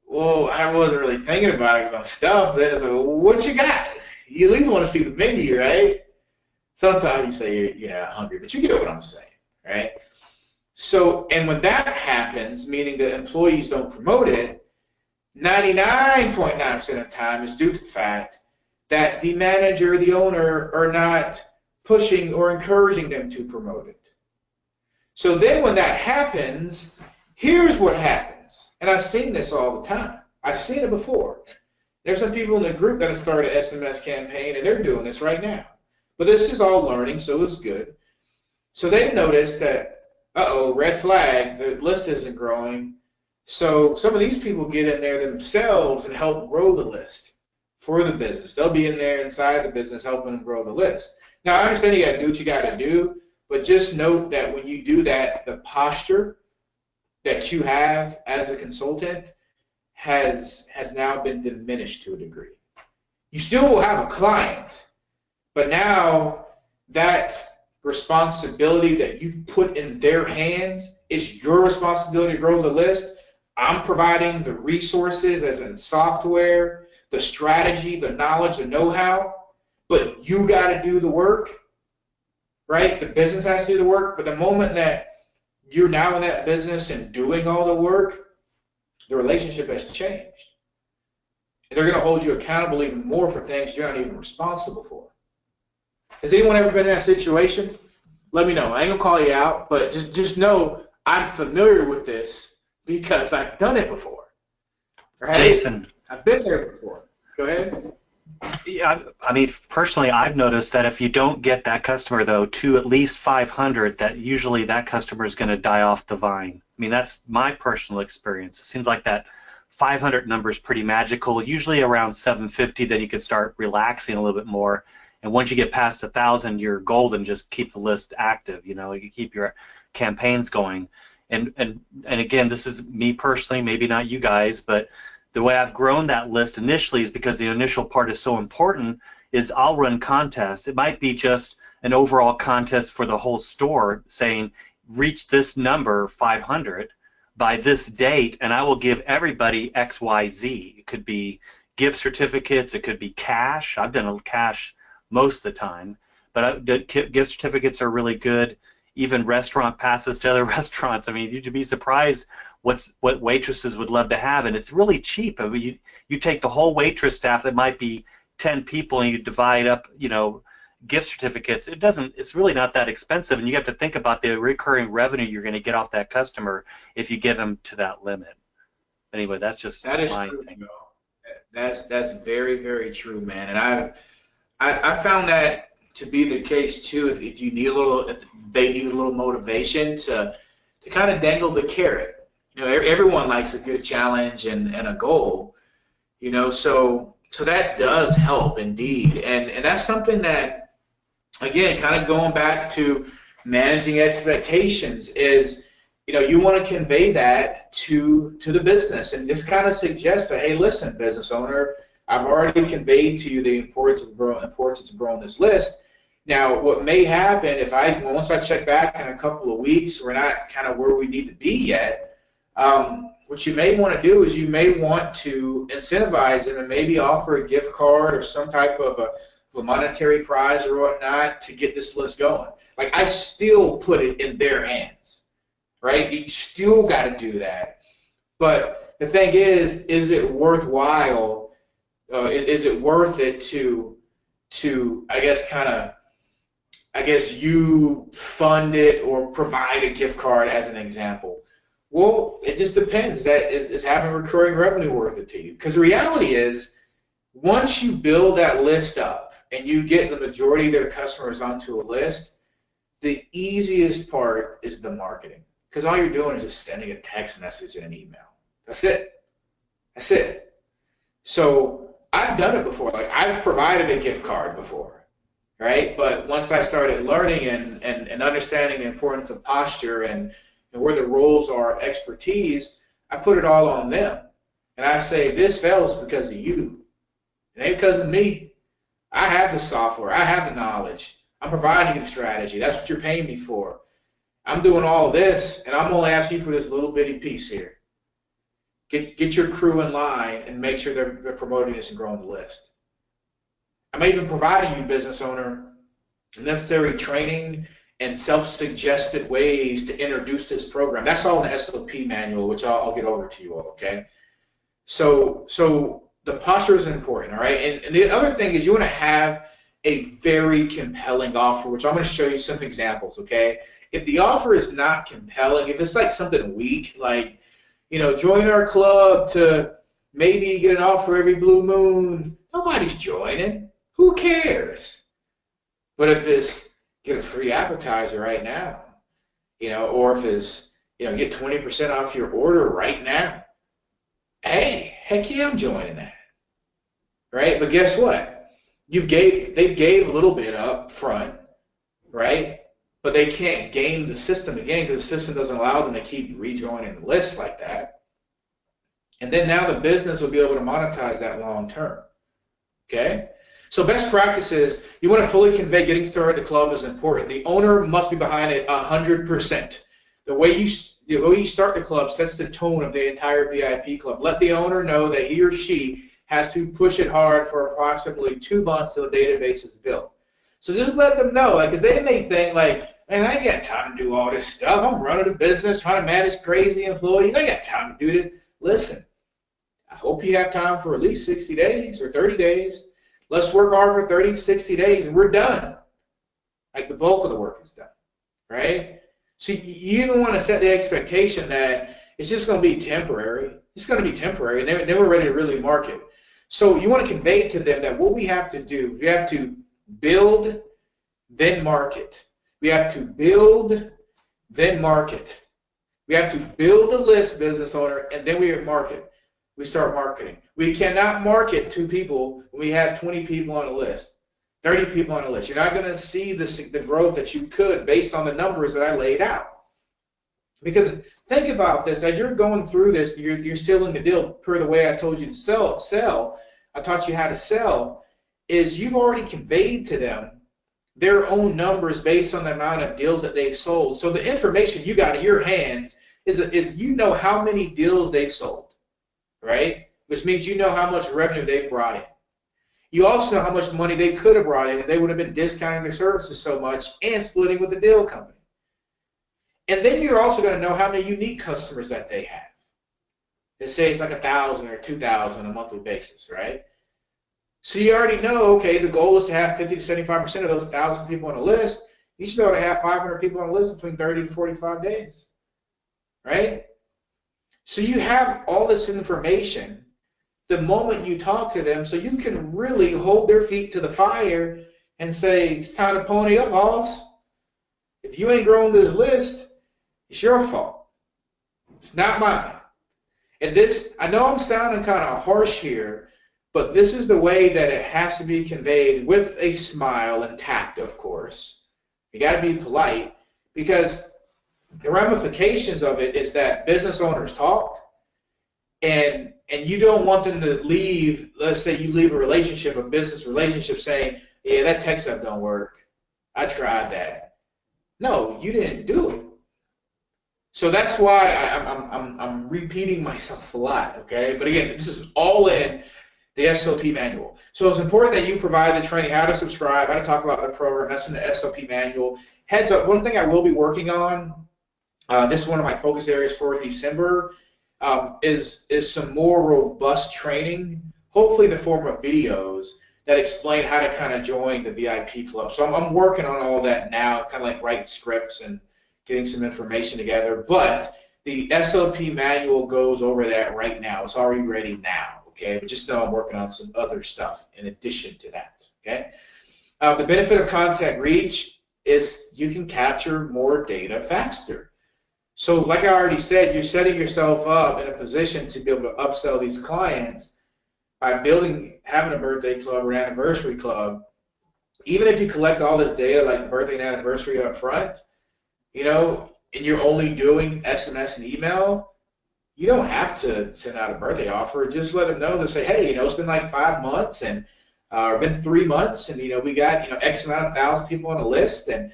well, I wasn't really thinking about it because I'm stuffed. Then it's like, well, what you got? You at least want to see the menu, right? Sometimes you say you're not hungry, but you get what I'm saying, right? So, and when that happens, meaning the employees don't promote it, 99.9% of the time is due to the fact that the manager, the owner, are not pushing or encouraging them to promote it. So then when that happens, here's what happens. And I've seen this all the time. I've seen it before. There's some people in the group that have started an SMS campaign, and they're doing this right now. But this is all learning, so it's good. So they notice that, uh-oh, red flag, the list isn't growing. So some of these people get in there themselves and help grow the list for the business. They'll be in there inside the business helping them grow the list. Now, I understand you got to do what you got to do, but just note that when you do that, the posture that you have as a consultant has now been diminished to a degree. You still will have a client, but now that responsibility that you've put in their hands is your responsibility to grow the list. I'm providing the resources as in software, the strategy, the knowledge, the know-how, but you got to do the work, right? The business has to do the work, but the moment that you're now in that business and doing all the work, the relationship has changed. And they're going to hold you accountable even more for things you're not even responsible for. Has anyone ever been in that situation? let me know. I ain't gonna call you out, but just know I'm familiar with this because I've done it before. Right? Jason. I've been there before. Go ahead. Yeah, I mean, personally, I've noticed that if you don't get that customer, though, to at least 500, that usually that customer is going to die off the vine. I mean, that's my personal experience. It seems like that 500 number is pretty magical. Usually around 750, then you can start relaxing a little bit more. And once you get past 1,000, you're golden. Just keep the list active. You know, you keep your campaigns going. And again, this is me personally, maybe not you guys, but the way I've grown that list initially is because the initial part is so important, is I'll run contests. It might be just an overall contest for the whole store saying, reach this number, 500, by this date, and I will give everybody X, Y, Z. It could be gift certificates. It could be cash. I've done cash most of the time, but gift certificates are really good. Even restaurant passes to other restaurants. I mean, you'd be surprised what waitresses would love to have, and it's really cheap. I mean, you take the whole waitress staff that might be 10 people, and you divide up, you know, gift certificates. It's really not that expensive, and you have to think about the recurring revenue you're going to get off that customer if you get them to that limit. Anyway, that's just my thing. That's very, very true, man. And I found that to be the case too. If you need if they need a little motivation to kind of dangle the carrot. You know, everyone likes a good challenge and a goal. You know, so that does help indeed, and that's something that, again, kind of going back to managing expectations is, you know, you want to convey that to the business and just kind of suggest that, hey, listen, business owner, I've already conveyed to you the importance of growing this list. Now, what may happen once I check back in a couple of weeks, we're not kind of where we need to be yet. What you may want to do is you may want to incentivize them and maybe offer a gift card or some type of a monetary prize or whatnot to get this list going. Like, I still put it in their hands, right? You still got to do that. But the thing is it worthwhile? Is it worth it to I guess you fund it or provide a gift card as an example? Well, it just depends. Is having recurring revenue worth it to you? Because the reality is, once you build that list up and you get the majority of their customers onto a list, the easiest part is the marketing. Because all you're doing is just sending a text message and an email. That's it. That's it. So I've done it before. Like, I've provided a gift card before, right? But once I started learning and understanding the importance of posture and where the roles are expertise, I put it all on them. And I say, this fails because of you. It ain't because of me. I have the software. I have the knowledge. I'm providing you the strategy. That's what you're paying me for. I'm doing all this, and I'm only asking you for this little bitty piece here. Get your crew in line and make sure they're promoting this and growing the list. I'm even providing you, business owner, necessary training and self-suggested ways to introduce this program. That's all in the SOP manual, which I'll get over to you all, okay? So the posture is important, all right? And the other thing is you want to have a very compelling offer, which I'm going to show you some examples, okay? If the offer is not compelling, if it's like something weak, like, you know, join our club to maybe get an offer every blue moon, nobody's joining. Who cares? But if it's get a free appetizer right now, you know, or if it's, you know, get 20% off your order right now, hey, heck yeah, I'm joining that, right? But guess what? They gave a little bit up front, right? But they can't game the system again because the system doesn't allow them to keep rejoining the list like that. And then now the business will be able to monetize that long term, okay? So best practices, you want to fully convey getting started at the club is important. The owner must be behind it 100%. The way you start the club sets the tone of the entire VIP club. Let the owner know that he or she has to push it hard for approximately 2 months till the database is built. So just let them know, like, because they may think, like, man, I ain't got time to do all this stuff. I'm running a business, trying to manage crazy employees. I got time to do it. Listen, I hope you have time for at least 60 days or 30 days. Let's work hard for 30, 60 days, and we're done. Like, the bulk of the work is done. right? So you don't want to set the expectation that it's just going to be temporary. It's going to be temporary, and then we're ready to really market. So you want to convey to them that what we have to do, we have to build, then market. We have to build, then market. We have to build a list, business owner, and then we market. We start marketing. We cannot market to people when we have 20 people on a list, 30 people on a list. You're not going to see the growth that you could based on the numbers that I laid out. Because think about this, as you're going through this, you're sealing the deal per the way I told you to sell. I taught you how to sell, is you've already conveyed to them their own numbers based on the amount of deals that they've sold. So the information you got in your hands is you know how many deals they've sold, right? Which means you know how much revenue they've brought in. You also know how much money they could have brought in if they would have been discounting their services so much and splitting with the deal company. And then you're also going to know how many unique customers that they have. Let's say it's like 1,000 or 2,000 on a monthly basis, right? So you already know, okay, the goal is to have 50 to 75% of those 1,000 people on a list. You should be able to have 500 people on a list between 30 to 45 days, right? So you have all this information the moment you talk to them, so you can really hold their feet to the fire and say, it's time to pony up, boss. If you ain't growing this list, it's your fault. It's not mine. And this, I know I'm sounding kind of harsh here, but this is the way that it has to be conveyed with a smile and tact, of course. You got to be polite, because the ramifications of it is that business owners talk, and you don't want them to leave. Let's say you leave a business relationship saying, yeah, that tech stuff don't work. I tried that. No, you didn't do it. So that's why I'm repeating myself a lot, okay? But again, this is all in the SOP manual. So it's important that you provide the training, how to subscribe, how to talk about the program. That's in the SOP manual. Heads up, one thing I will be working on, this is one of my focus areas for December, is some more robust training, hopefully in the form of videos that explain how to kind of join the VIP club. So I'm working on all that now, kind of like writing scripts and getting some information together. But the SOP manual goes over that right now. It's already ready now. Okay, but just know I'm working on some other stuff in addition to that, okay? The benefit of contact reach is you can capture more data faster. So like I already said, you're setting yourself up in a position to be able to upsell these clients by having a birthday club or an anniversary club. Even if you collect all this data like birthday and anniversary up front, you know, and you're only doing SMS and email, you don't have to send out a birthday offer. Just let them know to say, hey, you know, it's been like 5 months and or been 3 months, and you know, we got, you know, X amount of 1,000 people on the list, and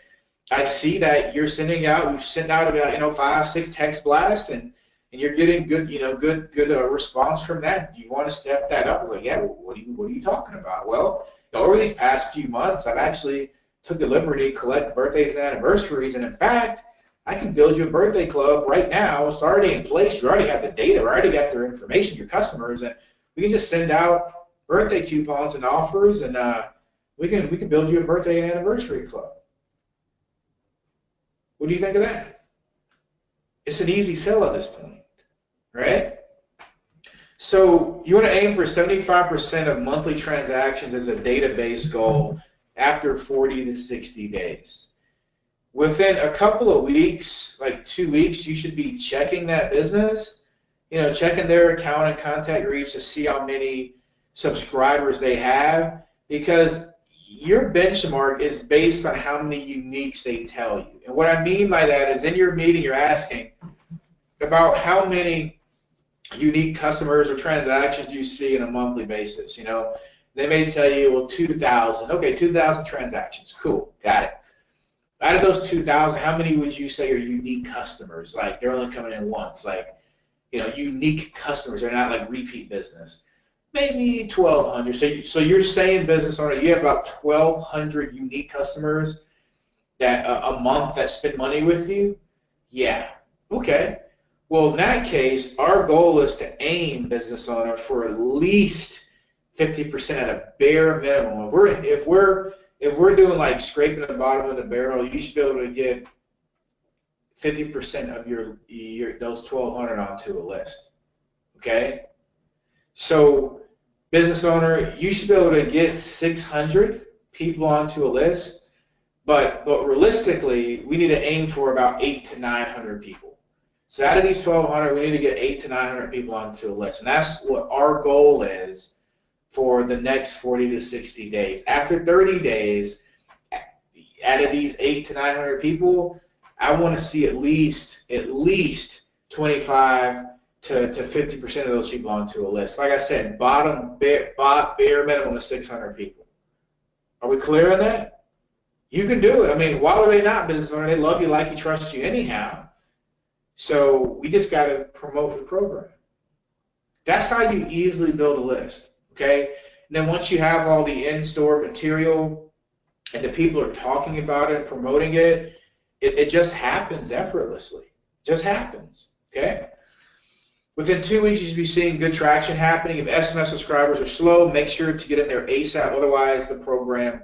I see that you're sending out. We've sent out about, you know, 5, 6 text blasts, and you're getting good, you know, good response from that. Do you want to step that up? Like, yeah. What are you talking about? Well, you know, over these past few months, I've actually took the liberty to collect birthdays and anniversaries, and in fact, I can build you a birthday club right now. It's already in place. You already have the data. We already got their information, your customers, and we can just send out birthday coupons and offers, and we can build you a birthday and anniversary club. What do you think of that? It's an easy sell at this point, right? So you want to aim for 75% of monthly transactions as a database goal after 40 to 60 days. Within a couple of weeks, like 2 weeks, you should be checking that business, you know, checking their account and contact reach to see how many subscribers they have, because your benchmark is based on how many uniques they tell you. And what I mean by that is in your meeting, you're asking about how many unique customers or transactions you see on a monthly basis. You know, they may tell you, well, 2,000. Okay, 2,000 transactions. Cool, got it. Out of those 2,000, how many would you say are unique customers? Like they're only coming in once, like, you know, unique customers. They're not like repeat business. Maybe 1,200. So you're saying, business owner, you have about 1,200 unique customers that a month that spend money with you? Yeah. Okay. Well, in that case, our goal is to aim, business owner, for at least 50% at a bare minimum. If we're doing like scraping the bottom of the barrel, you should be able to get 50% of your those 1,200 onto a list. Okay, so business owner, you should be able to get 600 people onto a list, but realistically, we need to aim for about 800 to 900 people. So out of these 1,200, we need to get 800 to 900 people onto a list, and that's what our goal is for the next 40 to 60 days. After 30 days, out of these 800 to 900 people, I want to see at least 25 to 50% of those people onto a list. Like I said, bare minimum of 600 people. Are we clear on that? You can do it. I mean, why would they not, business owner? They love you, like you, trust you anyhow. So we just got to promote the program. That's how you easily build a list, okay? And then once you have all the in-store material and the people are talking about it and promoting it, it just happens effortlessly. It just happens, okay? Within 2 weeks, you should be seeing good traction happening. If SMS subscribers are slow, make sure to get in there ASAP. Otherwise, the program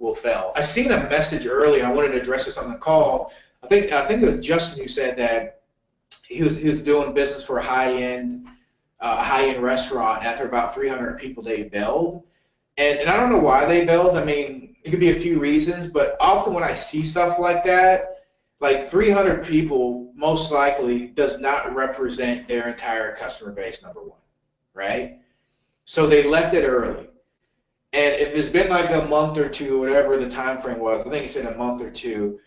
will fail. I seen a message earlier. I wanted to address this on the call. I think it was Justin who said that he was doing business for a high-end restaurant. After about 300 people, they bailed. And I don't know why they bailed. I mean, it could be a few reasons, but often when I see stuff like that, like 300 people most likely does not represent their entire customer base, number one, right? So they left it early. And if it's been like a month or two, whatever the time frame was, I think he said a month or two,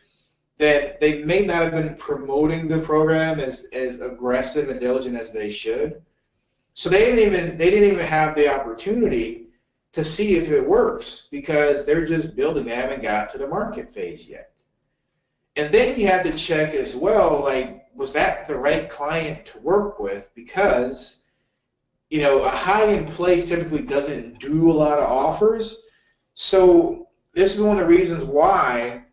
then they may not have been promoting the program as aggressive and diligent as they should. So they didn't even have the opportunity to see if it works because they're just building. They haven't got to the market phase yet. And then you have to check as well, like, was that the right client to work with? Because, you know, a high-end place typically doesn't do a lot of offers. So this is one of the reasons why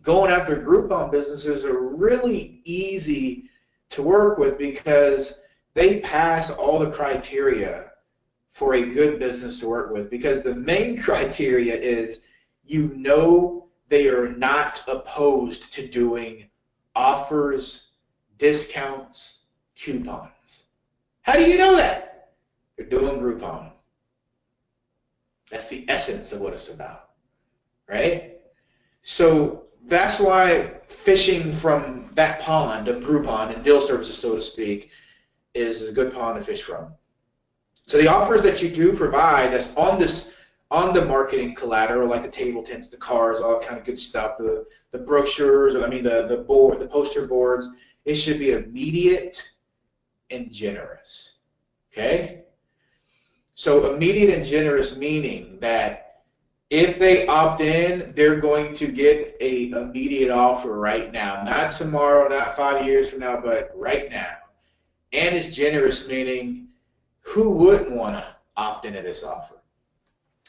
going after Groupon businesses are really easy to work with, because they pass all the criteria for a good business to work with. Because the main criteria is, you know, they are not opposed to doing offers, discounts, coupons. How do you know that? They're doing Groupon. That's the essence of what it's about, right? So that's why fishing from that pond of Groupon and deal services, so to speak, is a good pond to fish from. So the offers that you do provide that's on the marketing collateral, like the table tents, the cards, all kind of good stuff, the brochures, the poster boards, it should be immediate and generous, okay? So immediate and generous meaning that if they opt in, they're going to get an immediate offer right now, not tomorrow, not 5 years from now, but right now. And it's generous meaning, who wouldn't want to opt into this offer?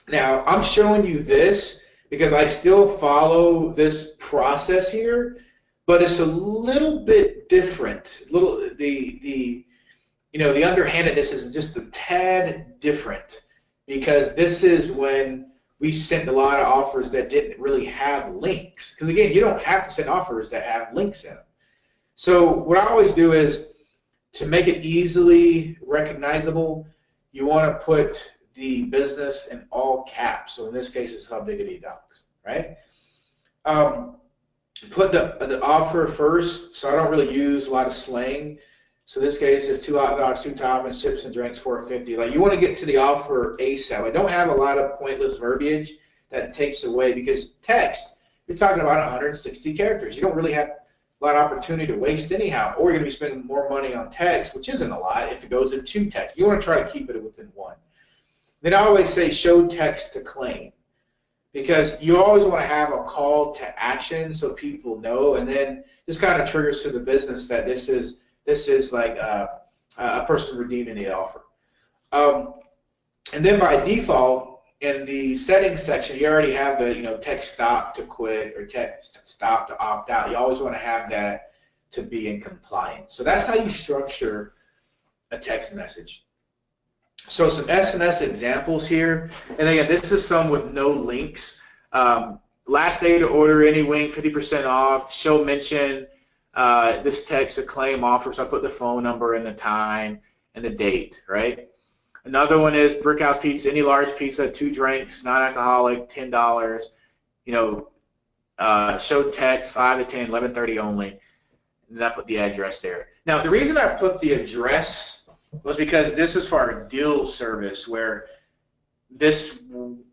Now, I'm showing you this because I still follow this process here, but it's a little bit different. The underhandedness is just a tad different, because this is when we sent a lot of offers that didn't really have links. Because again, you don't have to send offers that have links in them. So what I always do is, to make it easily recognizable, you want to put the business in all caps. So in this case, it's Hub Diggity Docs, right? Put the offer first, so I don't really use a lot of slang. So in this case, it's 2 hot dogs, 2 toppings, chips and drinks, $4.50. Like, you want to get to the offer ASAP. I don't have a lot of pointless verbiage that takes away, because text, you're talking about 160 characters. You don't really have a lot of opportunity to waste anyhow, or you're going to be spending more money on text, which isn't a lot if it goes in 2 text. You want to try to keep it within 1. Then I always say show text to claim, because you always want to have a call to action so people know, and then this kind of triggers to the business that this is like a person redeeming the offer. And then by default, in the settings section, you already have the text stop to quit or text stop to opt out. You always want to have that to be in compliance. So that's how you structure a text message. So some SMS examples here, and again, this is some with no links. Last day to order any wing, 50% off. Show mention this text a claim offer, so I put the phone number and the time and the date, right? Another one is Brickhouse Pizza, any large pizza, 2 drinks, non-alcoholic, $10. You know, show text 5 to 10, 11:30 only. And then I put the address there. Now, the reason I put the address was because this is for our deal service, where these people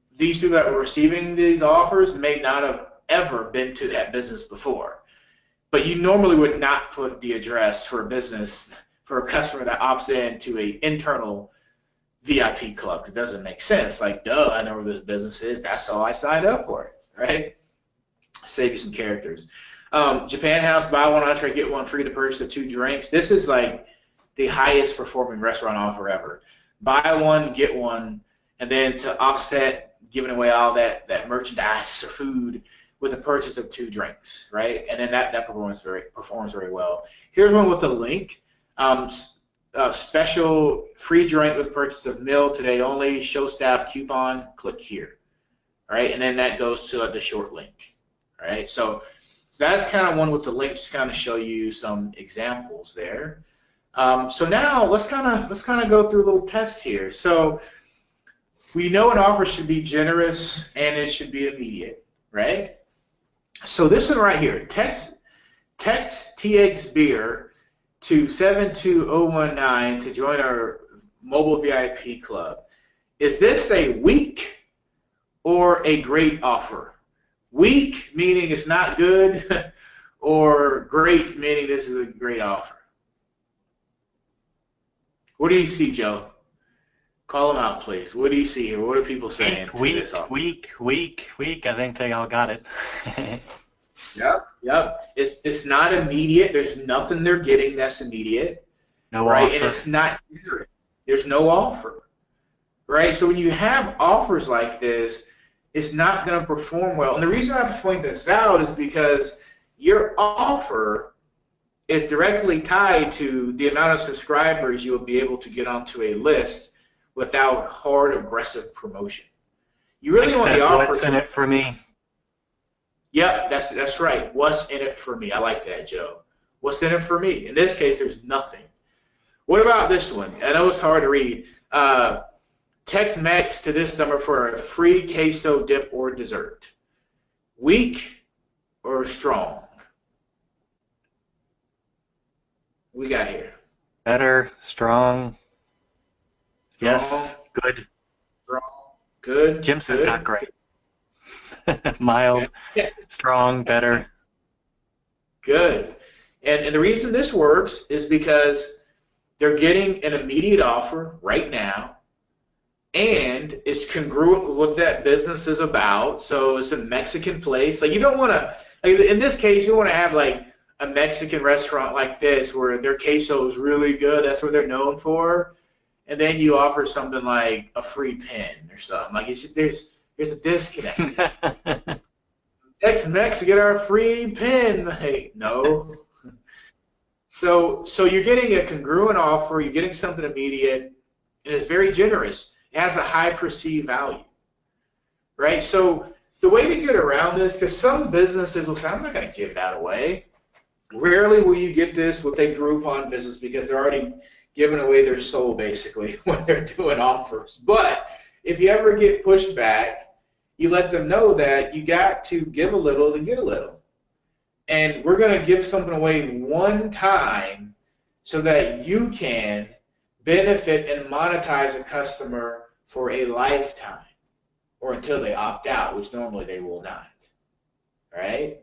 that were receiving these offers may not have ever been to that business before. But you normally would not put the address for a business, for a customer that opts in to an internal VIP club. It doesn't make sense. Like, duh, I know where this business is. That's all I signed up for, right? Save you some characters. Japan House, buy one entree, get one free to purchase of 2 drinks. This is like the highest performing restaurant offer ever. Buy one, get one, and then to offset giving away all that merchandise or food with the purchase of 2 drinks, right? And then that performs very well. Here's one with a link. Special free drink with purchase of meal today only. Show staff coupon. Click here, right? And then that goes to the short link, right? So that's kind of one with the link, just kind of show you some examples there. So now let's kind of go through a little test here. So we know an offer should be generous and it should be immediate, right? So this one right here, text TX Beer to 72019 to join our mobile VIP club. Is this a weak or a great offer? Weak meaning it's not good, or great meaning this is a great offer. What do you see, Joe? Call them out, please. What do you see here? What are people saying? Weak. I think they all got it. Yep. It's not immediate. There's nothing they're getting that's immediate. No right? offer. And it's not generous. There's no offer. Right? So when you have offers like this, it's not going to perform well. And the reason I point this out is because your offer is directly tied to the amount of subscribers you'll be able to get onto a list without hard, aggressive promotion. You really want the offer. What's in it for me? Yep, that's right. What's in it for me? I like that, Joe. What's in it for me? In this case, there's nothing. What about this one? I know it's hard to read. Text Max to this number for a free queso dip or dessert. Weak or strong? What we got here? Better, strong. Yes, good. Strong, good. Jim says not great. Mild, strong, better. Good. And the reason this works is because they're getting an immediate offer right now, and it's congruent with what that business is about. So it's a Mexican place. Like, you don't want to, like, in this case, you want to have like a Mexican restaurant like this where their queso is really good. That's what they're known for. And then you offer something like a free pen or something. Like, it's just, there's a disconnect. Tex-Mex, get our free pen. Hey, no. So you're getting a congruent offer. You're getting something immediate, and it's very generous. It has a high perceived value, right? So the way to get around this, because some businesses will say, I'm not going to give that away. Rarely will you get this with a Groupon business because they're already giving away their soul, basically, when they're doing offers. But if you ever get pushed back, you let them know that you got to give a little to get a little. And we're going to give something away one time so that you can benefit and monetize a customer for a lifetime, or until they opt out, which normally they will not. All right?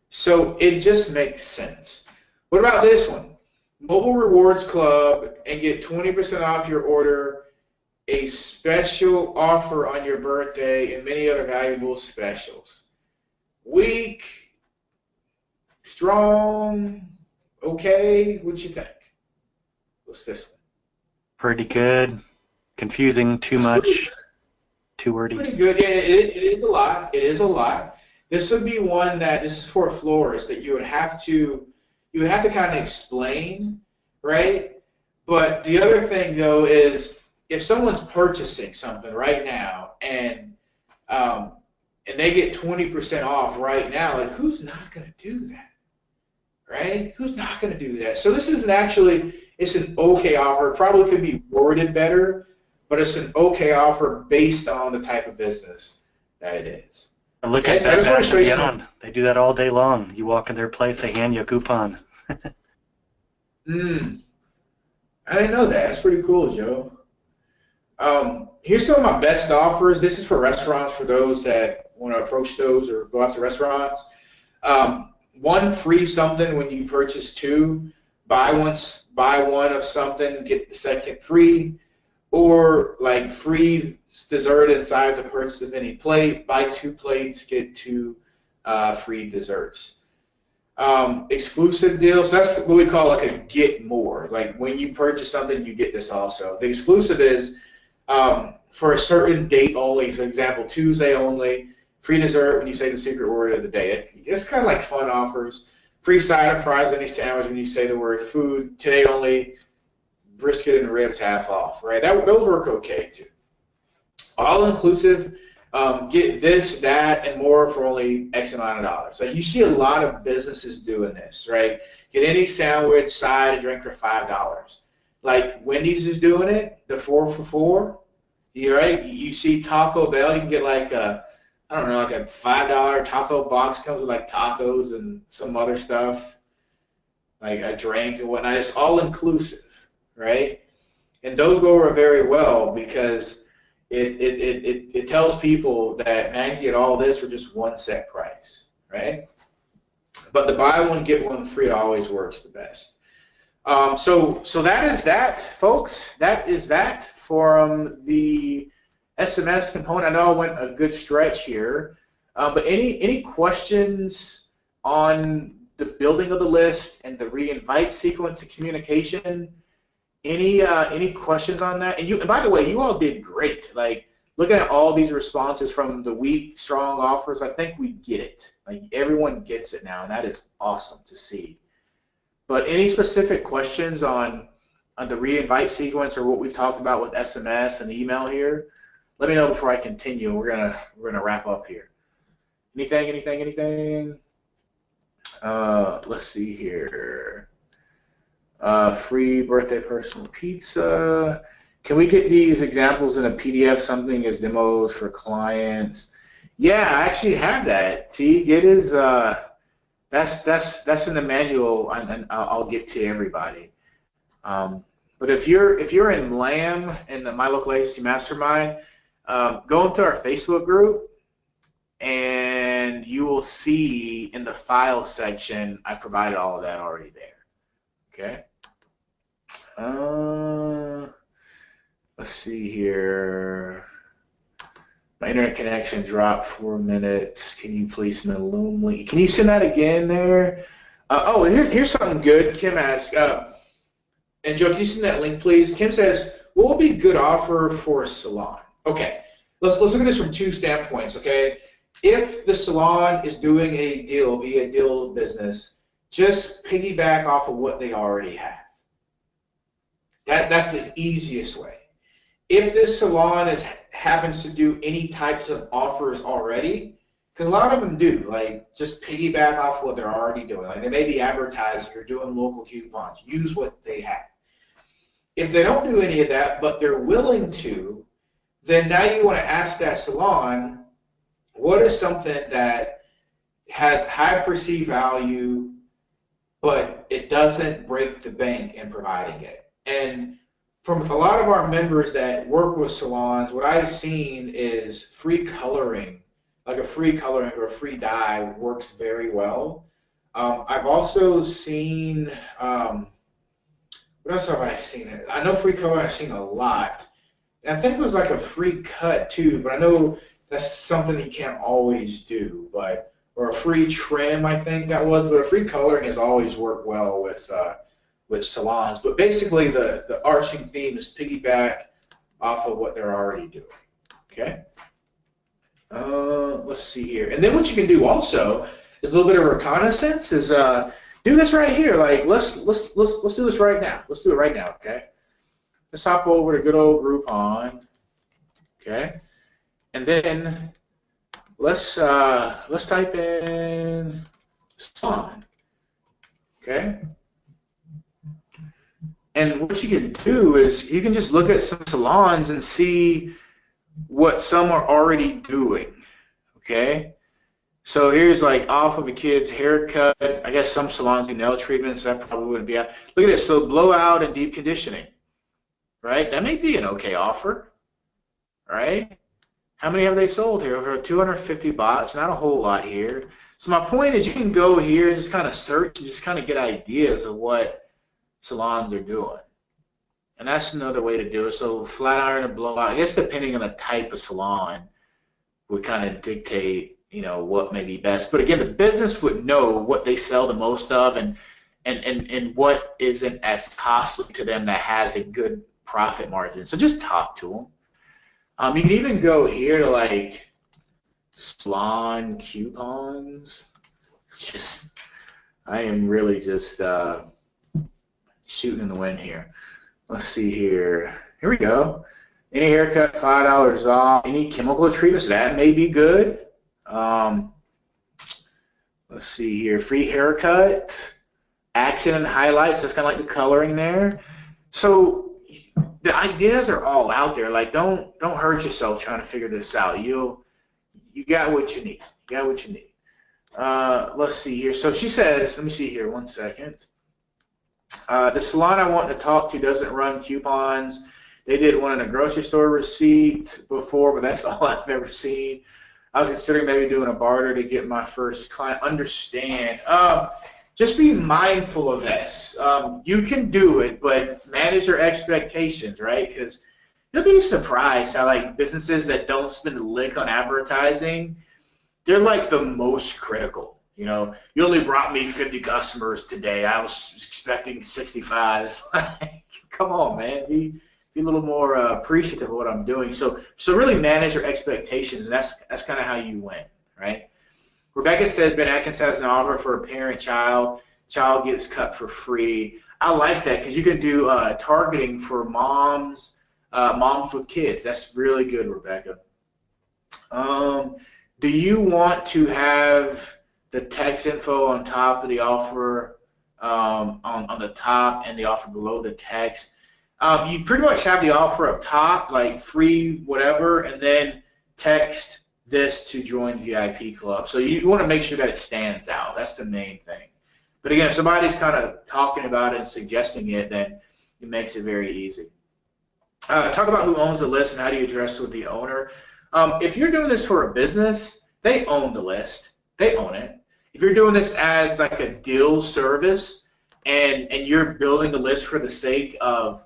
So it just makes sense. What about this one? Mobile Rewards Club, and get 20% off your order, a special offer on your birthday, and many other valuable specials. Weak, strong, okay? What you think? What's this one? Pretty good. Confusing, too much, too wordy. Pretty good. Yeah, it is a lot. It is a lot. This would be one that, this is for a florist, that you would have to kind of explain, right? But the other thing, though, is if someone's purchasing something right now and they get 20% off right now, like, who's not going to do that, right? Who's not going to do that? So this isn't actually, it's an okay offer. It probably could be worded better, but it's an okay offer based on the type of business that it is. And look Okay, at so I Bed just want to Bath show and you some. Beyond. They do that all day long. You walk in their place, they hand you a coupon. I didn't know that. That's pretty cool, Joe. Here's some of my best offers. This is for restaurants, for those that want to approach those or go after restaurants. One free something when you purchase two. Buy one of something, get the second free. Or like free dessert inside the purchase of any plate. Buy two plates, get two free desserts. Exclusive deals, that's what we call like a get more. Like when you purchase something, you get this also. The exclusive is for a certain date only. For example, Tuesday only, free dessert when you say the secret word of the day. It's kind of like fun offers. Free side of fries, any sandwich when you say the word food. Today only, brisket and ribs half off, right? Those work okay too. All inclusive. Get this, that, and more for only X amount of dollars. So you see a lot of businesses doing this, right? Get any sandwich, side, and drink for $5. Like Wendy's is doing it, the 4 for $4. Right? You see Taco Bell, you can get like a, I don't know, like a $5 taco box, comes with like tacos and some other stuff, like a drink and whatnot. It's all inclusive, right? And those go over very well because it tells people that, man, you get all this for just one set price, right? But the buy one, get one free always works the best. So that is that, folks. That is that for the SMS component. I know I went a good stretch here, but any questions on the building of the list and the re-invite sequence of communication? Any questions on that? And by the way, you all did great. Like looking at all these responses from the week strong offers, I think we get it. Like everyone gets it now, and that is awesome to see. But any specific questions on the re-invite sequence or what we've talked about with SMS and email here? Let me know before I continue. We're gonna wrap up here. Anything? Let's see here. Free birthday personal pizza. Can we get these examples in a PDF, something as demos for clients? Yeah, I actually have that. T, get his. That's in the manual, and I'll get to everybody. But if you're in LAM in the My Local Agency Mastermind, go into our Facebook group, and you will see in the file section I provided all of that already there. Okay. Let's see here. My internet connection dropped 4 minutes. Can you please send a Loom link? Can you send that again there? Here's something good. Kim asked, and Joe, can you send that link, please? Kim says, what would be a good offer for a salon? Okay, let's look at this from two standpoints, okay? If the salon is doing a deal via deal business, just piggyback off of what they already have. That's the easiest way. If this salon happens to do any types of offers already, because a lot of them do, like just piggyback off what they're already doing. Like they may be advertising or doing local coupons. Use what they have. If they don't do any of that, but they're willing to, then now you want to ask that salon, what is something that has high perceived value, but it doesn't break the bank in providing it? And from a lot of our members that work with salons, what I've seen is free coloring, like a free coloring or a free dye works very well. I've also seen, what else have I seen? I know free coloring I've seen a lot. And I think it was like a free cut too, but I know that's something you can't always do, or a free trim, I think that was, but a free coloring has always worked well with salons. But basically the arching theme is piggyback off of what they're already doing. Okay. Let's see here. And then what you can do also is a little bit of reconnaissance is do this right here. Like let's do this right now. Let's do it right now, okay? Let's hop over to good old Groupon. Okay. And then let's type in salon. Okay. And what you can do is you can just look at some salons and see what some are already doing. Okay. So here's like off of a kid's haircut. I guess some salons do nail treatments. That probably wouldn't be out. Look at this. So blowout and deep conditioning, right? That may be an okay offer, right? How many have they sold here? Over 250 bots. Not a whole lot here. So my point is you can go here and just kind of search and just kind of get ideas of what salons are doing. And that's another way to do it. So flat iron and blowout, I guess depending on the type of salon would kind of dictate, you know, what may be best. But again, the business would know what they sell the most of and what isn't as costly to them that has a good profit margin. So just talk to them. You can even go here to like salon coupons. I am really just shooting in the wind here. Let's see here. Here we go. Any haircut, $5 off. Any chemical treatments, that may be good. Let's see here. Free haircut. Accent and highlights. That's kind of like the coloring there. So the ideas are all out there. Like don't hurt yourself trying to figure this out. You got what you need. You got what you need. Let's see here. So she says, let me see here, 1 second. The salon I want to talk to doesn't run coupons. They did one in a grocery store receipt before, but that's all I've ever seen. I was considering maybe doing a barter to get my first client. Understand. Just be mindful of this. You can do it, but manage your expectations, right? Because you'll be surprised how like businesses that don't spend a lick on advertising, they're like the most critical. You know, you only brought me 50 customers today. I was expecting 65. It's like, come on, man. Be a little more appreciative of what I'm doing. So really manage your expectations, and that's kind of how you win, right? Rebecca says Ben Atkins has an offer for a parent-child. Child gets cut for free. I like that because you can do targeting for moms with kids. That's really good, Rebecca. Do you want to have the text info on top of the offer, on the top, and the offer below the text? You pretty much have the offer up top, like free whatever, and then text this to join VIP club. So you want to make sure that it stands out. That's the main thing. But again, if somebody's kind of talking about it and suggesting it, then it makes it very easy. Talk about who owns the list and how do you address with the owner. If you're doing this for a business, they own the list. They own it. If you're doing this as like a deal service and you're building the list for the sake of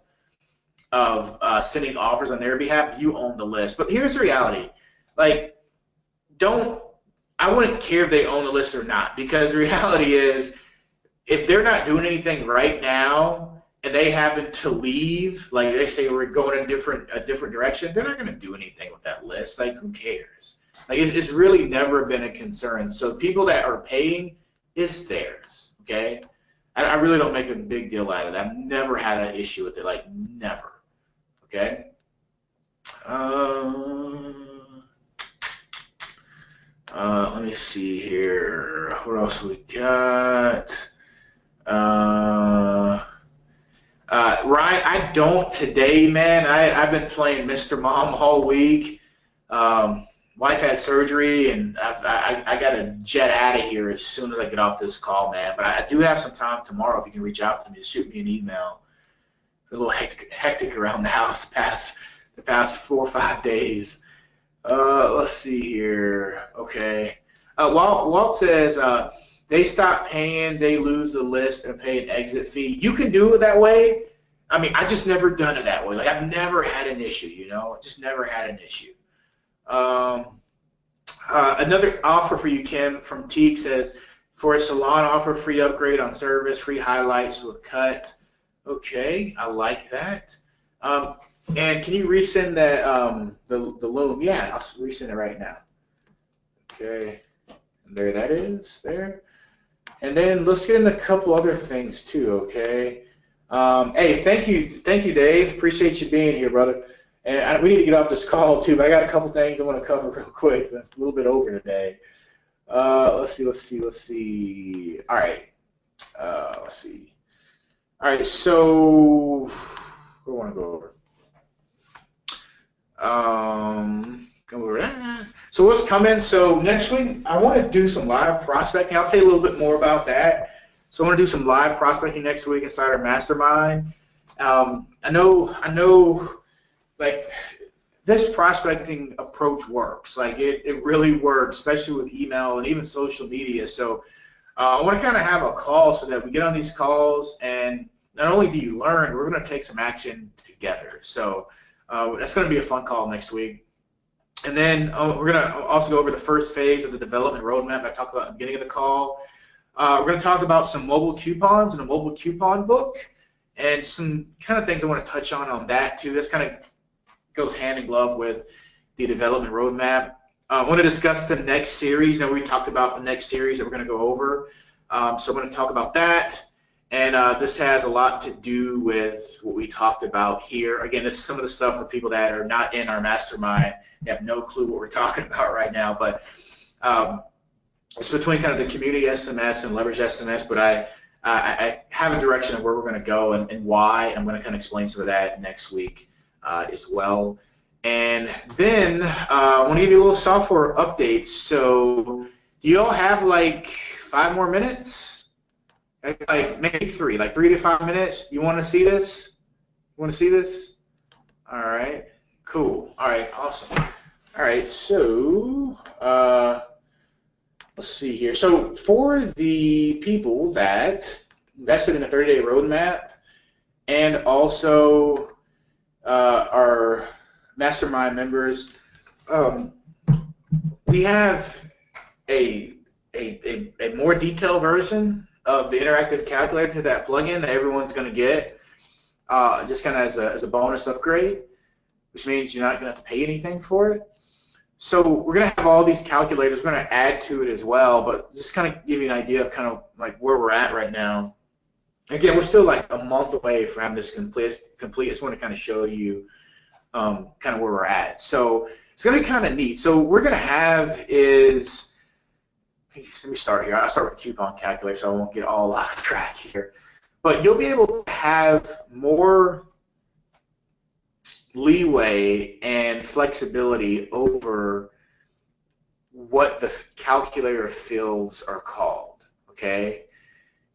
sending offers on their behalf, you own the list. But here's the reality. Like, I wouldn't care if they own the list or not, because the reality is if they're not doing anything right now and they happen to leave, like they say we're going in a different direction, they're not going to do anything with that list. Like, who cares? Like, it's really never been a concern. So people that are paying, is theirs, okay? I really don't make a big deal out of that. I've never had an issue with it, like never, okay? Let me see here. What else we got? Ryan, I don't today, man. I've been playing Mr. Mom all week. Wife had surgery, and I got to jet out of here as soon as I get off this call, man. But I do have some time tomorrow. If you can reach out to me, shoot me an email. A little hectic around the house the past 4 or 5 days. Let's see here. Okay. Walt says they stop paying, they lose the list and pay an exit fee. You can do it that way. I mean, I just never done it that way. Like, I've never had an issue, you know? Just never had an issue. Another offer for you, Kim, from Teak says, for a salon offer, free upgrade on service, free highlights with cut. Okay, I like that. And can you resend that the loom? Yeah, I'll resend it right now. Okay, and there that is there. And then let's get into a couple other things too. Okay. Hey, thank you, Dave. Appreciate you being here, brother. And we need to get off this call too, but I got a couple things I want to cover real quick. A little bit over today. Let's see. All right. Let's see. All right, so what do I want to go over? Go over that. So what's coming? So next week, I want to do some live prospecting. I'll tell you a little bit more about that. So I want to do some live prospecting next week inside our mastermind. I know, like, this prospecting approach works. Like, it really works, especially with email and even social media. So I want to kind of have a call so that we get on these calls, and not only do you learn, we're going to take some action together. So that's going to be a fun call next week. And then we're going to also go over the first phase of the development roadmap I talked about at the beginning of the call. We're going to talk about some mobile coupons and a mobile coupon book, and some kind of things I want to touch on that too. This kind of goes hand in glove with the development roadmap. I want to discuss the next series. Now, we talked about the next series that we're going to go over. So I'm going to talk about that. And this has a lot to do with what we talked about here. Again, this is some of the stuff for people that are not in our mastermind. They have no clue what we're talking about right now. But it's between kind of the community SMS and leverage SMS. But I have a direction of where we're going to go and why. And I'm going to kind of explain some of that next week as well. And then I want to give you a little software update. So do you all have like 5 more minutes? Like maybe 3 to 5 minutes. You want to see this? You want to see this? All right, cool. All right, awesome. All right, so let's see here. So for the people that invested in a 30-day roadmap and also our mastermind members, we have a more detailed version of the interactive calculator to that plugin that everyone's going to get, just kind of as a bonus upgrade, which means you're not going to have to pay anything for it. So we're going to have all these calculators. We're going to add to it as well, but just kind of give you an idea of kind of like where we're at right now. Again, we're still like a month away from having this complete. I just want to kind of show you kind of where we're at. So it's going to be kind of neat. So what we're going to have is, let me start here. I'll start with the coupon calculator so I won't get all off track here. But you'll be able to have more leeway and flexibility over what the calculator fields are called, okay?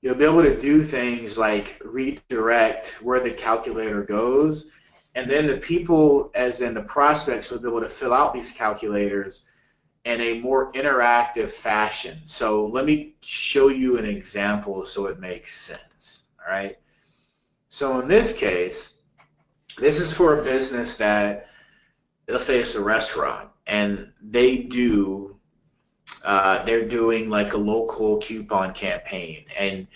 You'll be able to do things like redirect where the calculator goes, and then the people, as in the prospects, will be able to fill out these calculators in a more interactive fashion. So let me show you an example so it makes sense, all right? So in this case, this is for a business that, let's say it's a restaurant, and they do, they're doing like a local coupon campaign. And,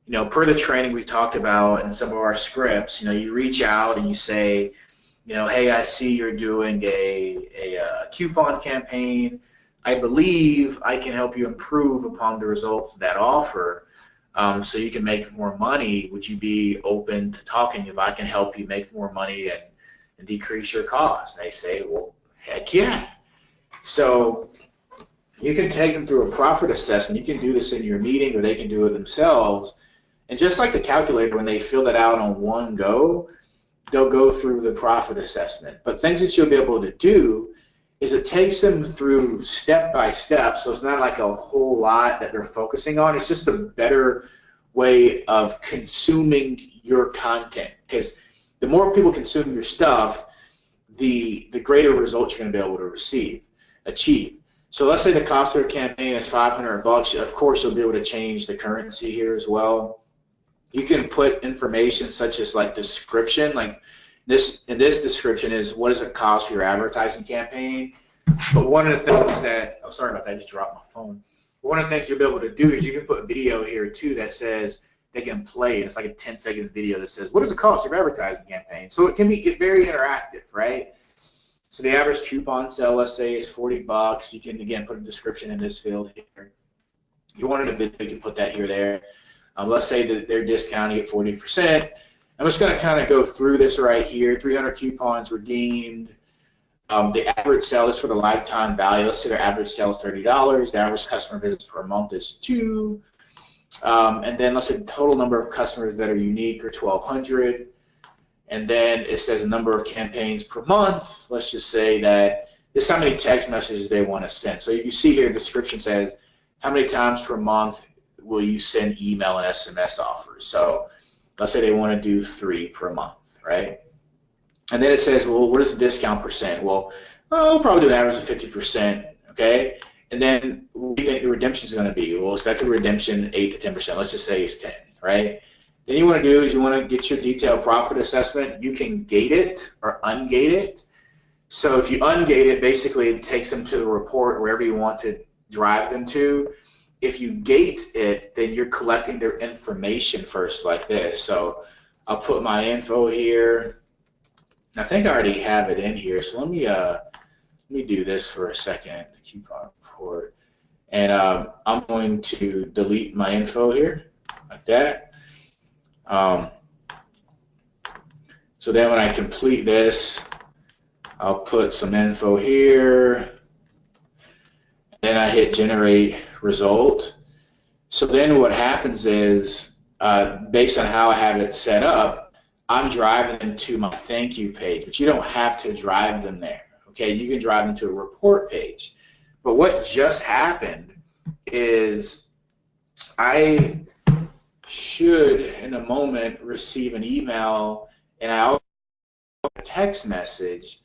you know, per the training we talked about in some of our scripts, you know, you reach out and you say, you know, hey, I see you're doing a coupon campaign. I believe I can help you improve upon the results of that offer, so you can make more money. Would you be open to talking if I can help you make more money and decrease your costs? And they say, well, heck yeah. So you can take them through a profit assessment. You can do this in your meeting, or they can do it themselves. And just like the calculator, when they fill that out on one go, they'll go through the profit assessment. But things that you'll be able to do is it takes them through step by step, so it's not like a whole lot that they're focusing on. It's just a better way of consuming your content, because the more people consume your stuff, the greater results you're going to be able to achieve. So let's say the cost of a campaign is $500. Of course, you'll be able to change the currency here as well. You can put information such as like description, like this in this description is what does it cost for your advertising campaign. But one of the things that, oh, sorry about that, I just dropped my phone. One of the things you'll be able to do is you can put video here too that says they can play, and it's like a 10-second video that says what does it cost your advertising campaign. So it can be very interactive, right? So the average coupon sale, let's say, is $40. You can again put a description in this field here. You wanted a video, you can put that here, there. Let's say that they're discounting at 40%. I'm just going to kind of go through this right here. 300 coupons redeemed. The average sale is for the lifetime value. Let's say their average sale is $30. The average customer visits per month is 2. And then let's say the total number of customers that are unique are 1,200. And then it says number of campaigns per month. Let's just say that this is how many text messages they want to send. So you see here, the description says how many times per month will you send email and SMS offers. So let's say they want to do 3 per month, right? And then it says, well, what is the discount percent? Well, we'll probably do an average of 50%, okay? And then what do you think the redemption is going to be? Well, expected redemption 8 to 10%. Let's just say it's 10, right? Then you want to do is you want to get your detailed profit assessment. You can gate it or ungate it. So if you ungate it, basically it takes them to the report wherever you want to drive them to. If you gate it, then you're collecting their information first like this. So I'll put my info here. I think I already have it in here. So let me do this for a second. Coupon report. And I'm going to delete my info here like that. So then when I complete this, I'll put some info here, then I hit generate result. So then what happens is, based on how I have it set up, I'm driving them to my thank you page, but you don't have to drive them there. Okay, you can drive them to a report page. But what just happened is I should, in a moment, receive an email and I also have a text message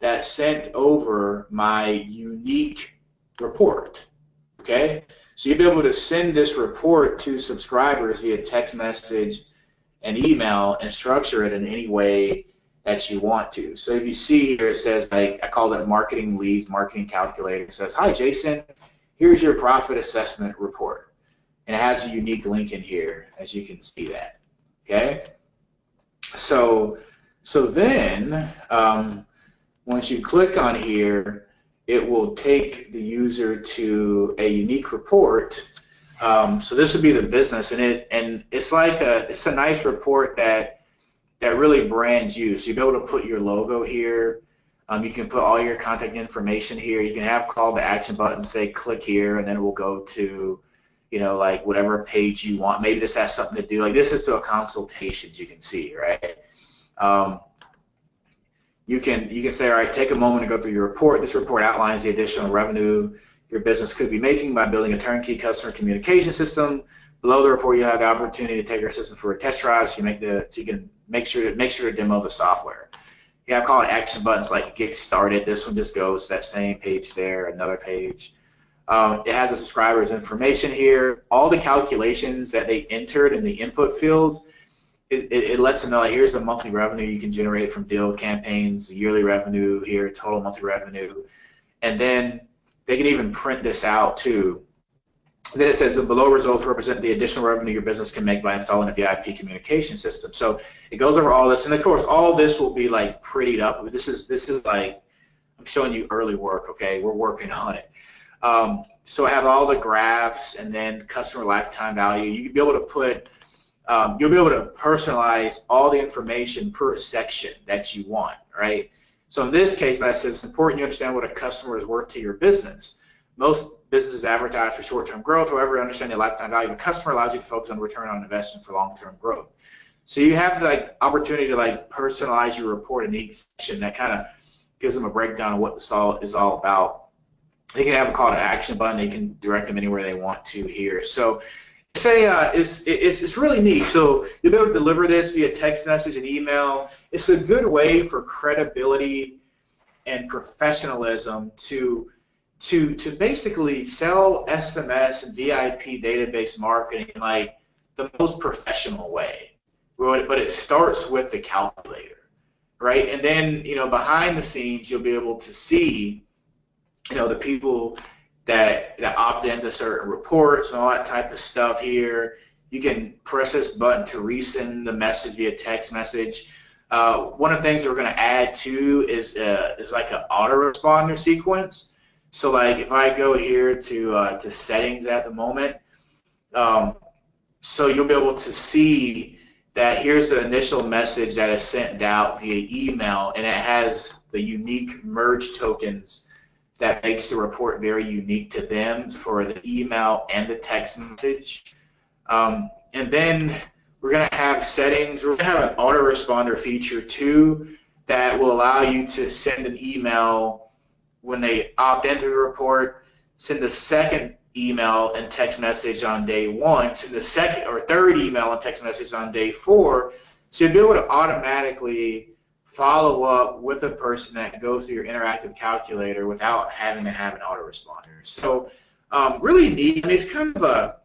that sent over my unique report. Okay, so you'll be able to send this report to subscribers via text message and email and structure it in any way that you want to. So if you see here, it says, like, I call it marketing leads, marketing calculator. It says, hi, Jason, here's your profit assessment report. And it has a unique link in here, as you can see that, okay? So then, once you click on here, it will take the user to a unique report. So this would be the business, and it's like it's a nice report that really brands you. So you'll be able to put your logo here. You can put all your contact information here. You can have call to action buttons, say click here, and then it will go to, you know, like whatever page you want. Maybe this has something to do, like this is to a consultation, you can see, right? You can say, all right, take a moment to go through your report. This report outlines the additional revenue your business could be making by building a turnkey customer communication system. Below the report, you have the opportunity to take our system for a test drive, so you can make sure to demo the software. You have call to action buttons like get started. This one just goes to that same page there, another page. It has the subscriber's information here. All the calculations that they entered in the input fields, it lets them know, like, here's the monthly revenue you can generate from deal campaigns, the yearly revenue here, total monthly revenue. And then they can even print this out too. Then it says the below results represent the additional revenue your business can make by installing a VIP communication system. So it goes over all this, and of course all this will be like prettied up. This is like, I'm showing you early work, okay? We're working on it. So it has all the graphs and then customer lifetime value. You can be able to put, you'll be able to personalize all the information per section that you want, right? So in this case, I said it's important you understand what a customer is worth to your business. Most businesses advertise for short-term growth. However, understanding the lifetime value of a customer allows you to focus on return on investment for long-term growth. So you have the opportunity to like personalize your report in each section. That kind of gives them a breakdown of what this all is all about. They can have a call to action button. They can direct them anywhere they want to here. So it's really neat. So you'll be able to deliver this via text message and email. It's a good way for credibility and professionalism to basically sell SMS and VIP database marketing in like the most professional way. But it starts with the calculator, right? And then, you know, behind the scenes, you'll be able to see, you know, the people that opt into certain reports and all that type of stuff here. You can press this button to resend the message via text message. One of the things we're going to add too is like an autoresponder sequence. So like if I go here to settings at the moment, so you'll be able to see that here's the initial message that is sent out via email, and it has the unique merge tokens that makes the report very unique to them for the email and the text message. And then we're going to have settings. We're going to have an autoresponder feature too that will allow you to send an email when they opt into the report, send a second email and text message on day 1, send the second or third email and text message on day 4. So you'll be able to automatically follow up with a person that goes through your interactive calculator without having to have an autoresponder. So really neat. I mean, it's kind of a,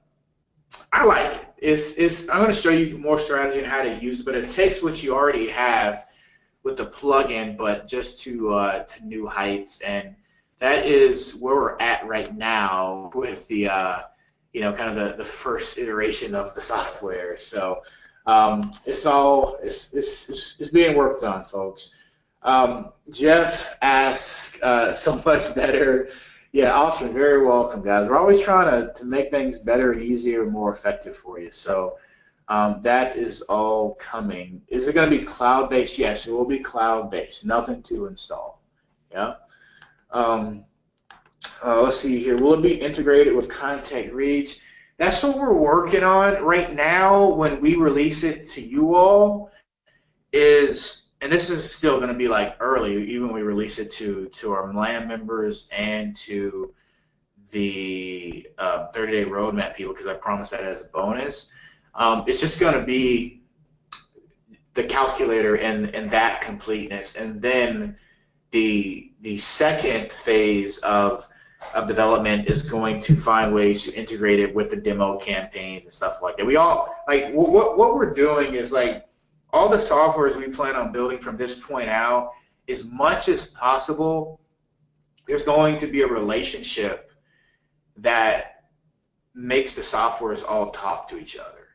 I like it. I'm going to show you more strategy on how to use it, but it takes what you already have with the plugin, but just to new heights. And that is where we're at right now with the kind of the first iteration of the software. So it's being worked on, folks. Jeff asked, so much better. Yeah, awesome. Very welcome, guys. We're always trying to make things better and easier and more effective for you. So that is all coming. Is it going to be cloud-based? Yes, it will be cloud-based. Nothing to install. Yeah. Let's see here. Will it be integrated with Contact Reach? That's what we're working on right now. When we release it to you all, and this is still going to be like early, even when we release it to our LAM members and to the 30-day roadmap people, because I promised that as a bonus. It's just going to be the calculator and that completeness, and then the second phase of development is going to find ways to integrate it with the demo campaigns and stuff like that. We all like what we're doing is like all the softwares we plan on building from this point out, as much as possible, there's going to be a relationship that makes the softwares all talk to each other,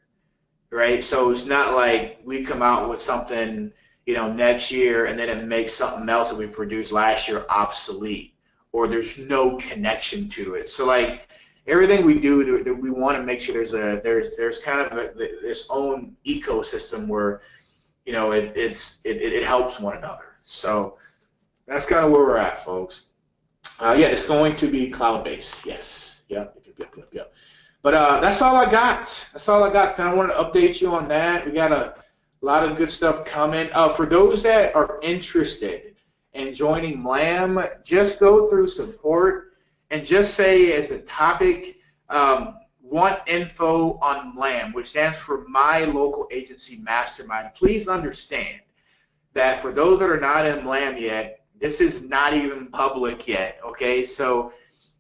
right? So it's not like we come out with something, next year and then it makes something else that we produced last year obsolete, or there's no connection to it. So like everything we do, we want to make sure there's kind of this own ecosystem where it helps one another. So that's kind of where we're at, folks. Yeah, it's going to be cloud-based. Yes. Yep. But that's all I got. That's all I got. So I wanted to update you on that. We got a lot of good stuff coming. For those that are interested in joining LAM, just go through support and just say as a topic, want info on LAM, which stands for My Local Agency Mastermind. Please understand that for those that are not in LAM yet, this is not even public yet, okay? So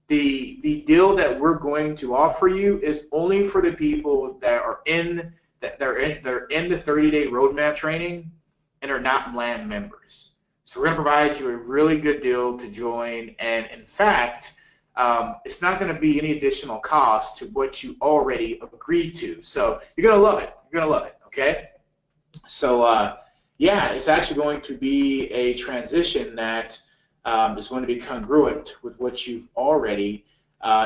the deal that we're going to offer you is only for the people that are in the 30-day roadmap training and are not LAM members. So we're going to provide you a really good deal to join, and in fact, it's not going to be any additional cost to what you already agreed to. So you're going to love it. You're going to love it, okay? So, yeah, it's actually going to be a transition that is going to be congruent with what you've already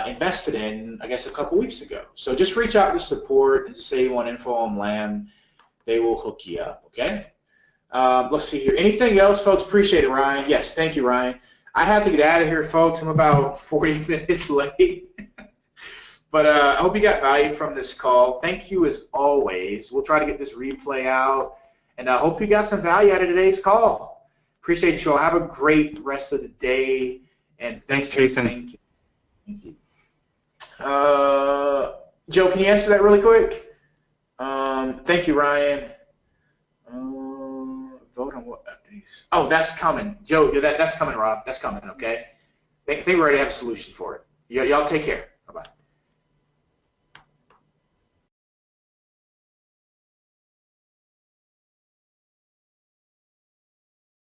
invested in, I guess, a couple weeks ago. So just reach out to support and say you want info on LAM. They will hook you up, okay? Let's see here. Anything else, folks? Appreciate it, Ryan. Yes, thank you, Ryan. I have to get out of here, folks. I'm about 40 minutes late. But I hope you got value from this call. Thank you as always. We'll try to get this replay out. And I hope you got some value out of today's call. Appreciate you all. Have a great rest of the day. And thanks, Jason. Thank you. Joe, can you answer that really quick? Thank you, Ryan. Vote on what updates? Oh, that's coming. Joe, that's coming, Rob. That's coming, okay? I think we already have a solution for it. Y'all take care. Bye-bye.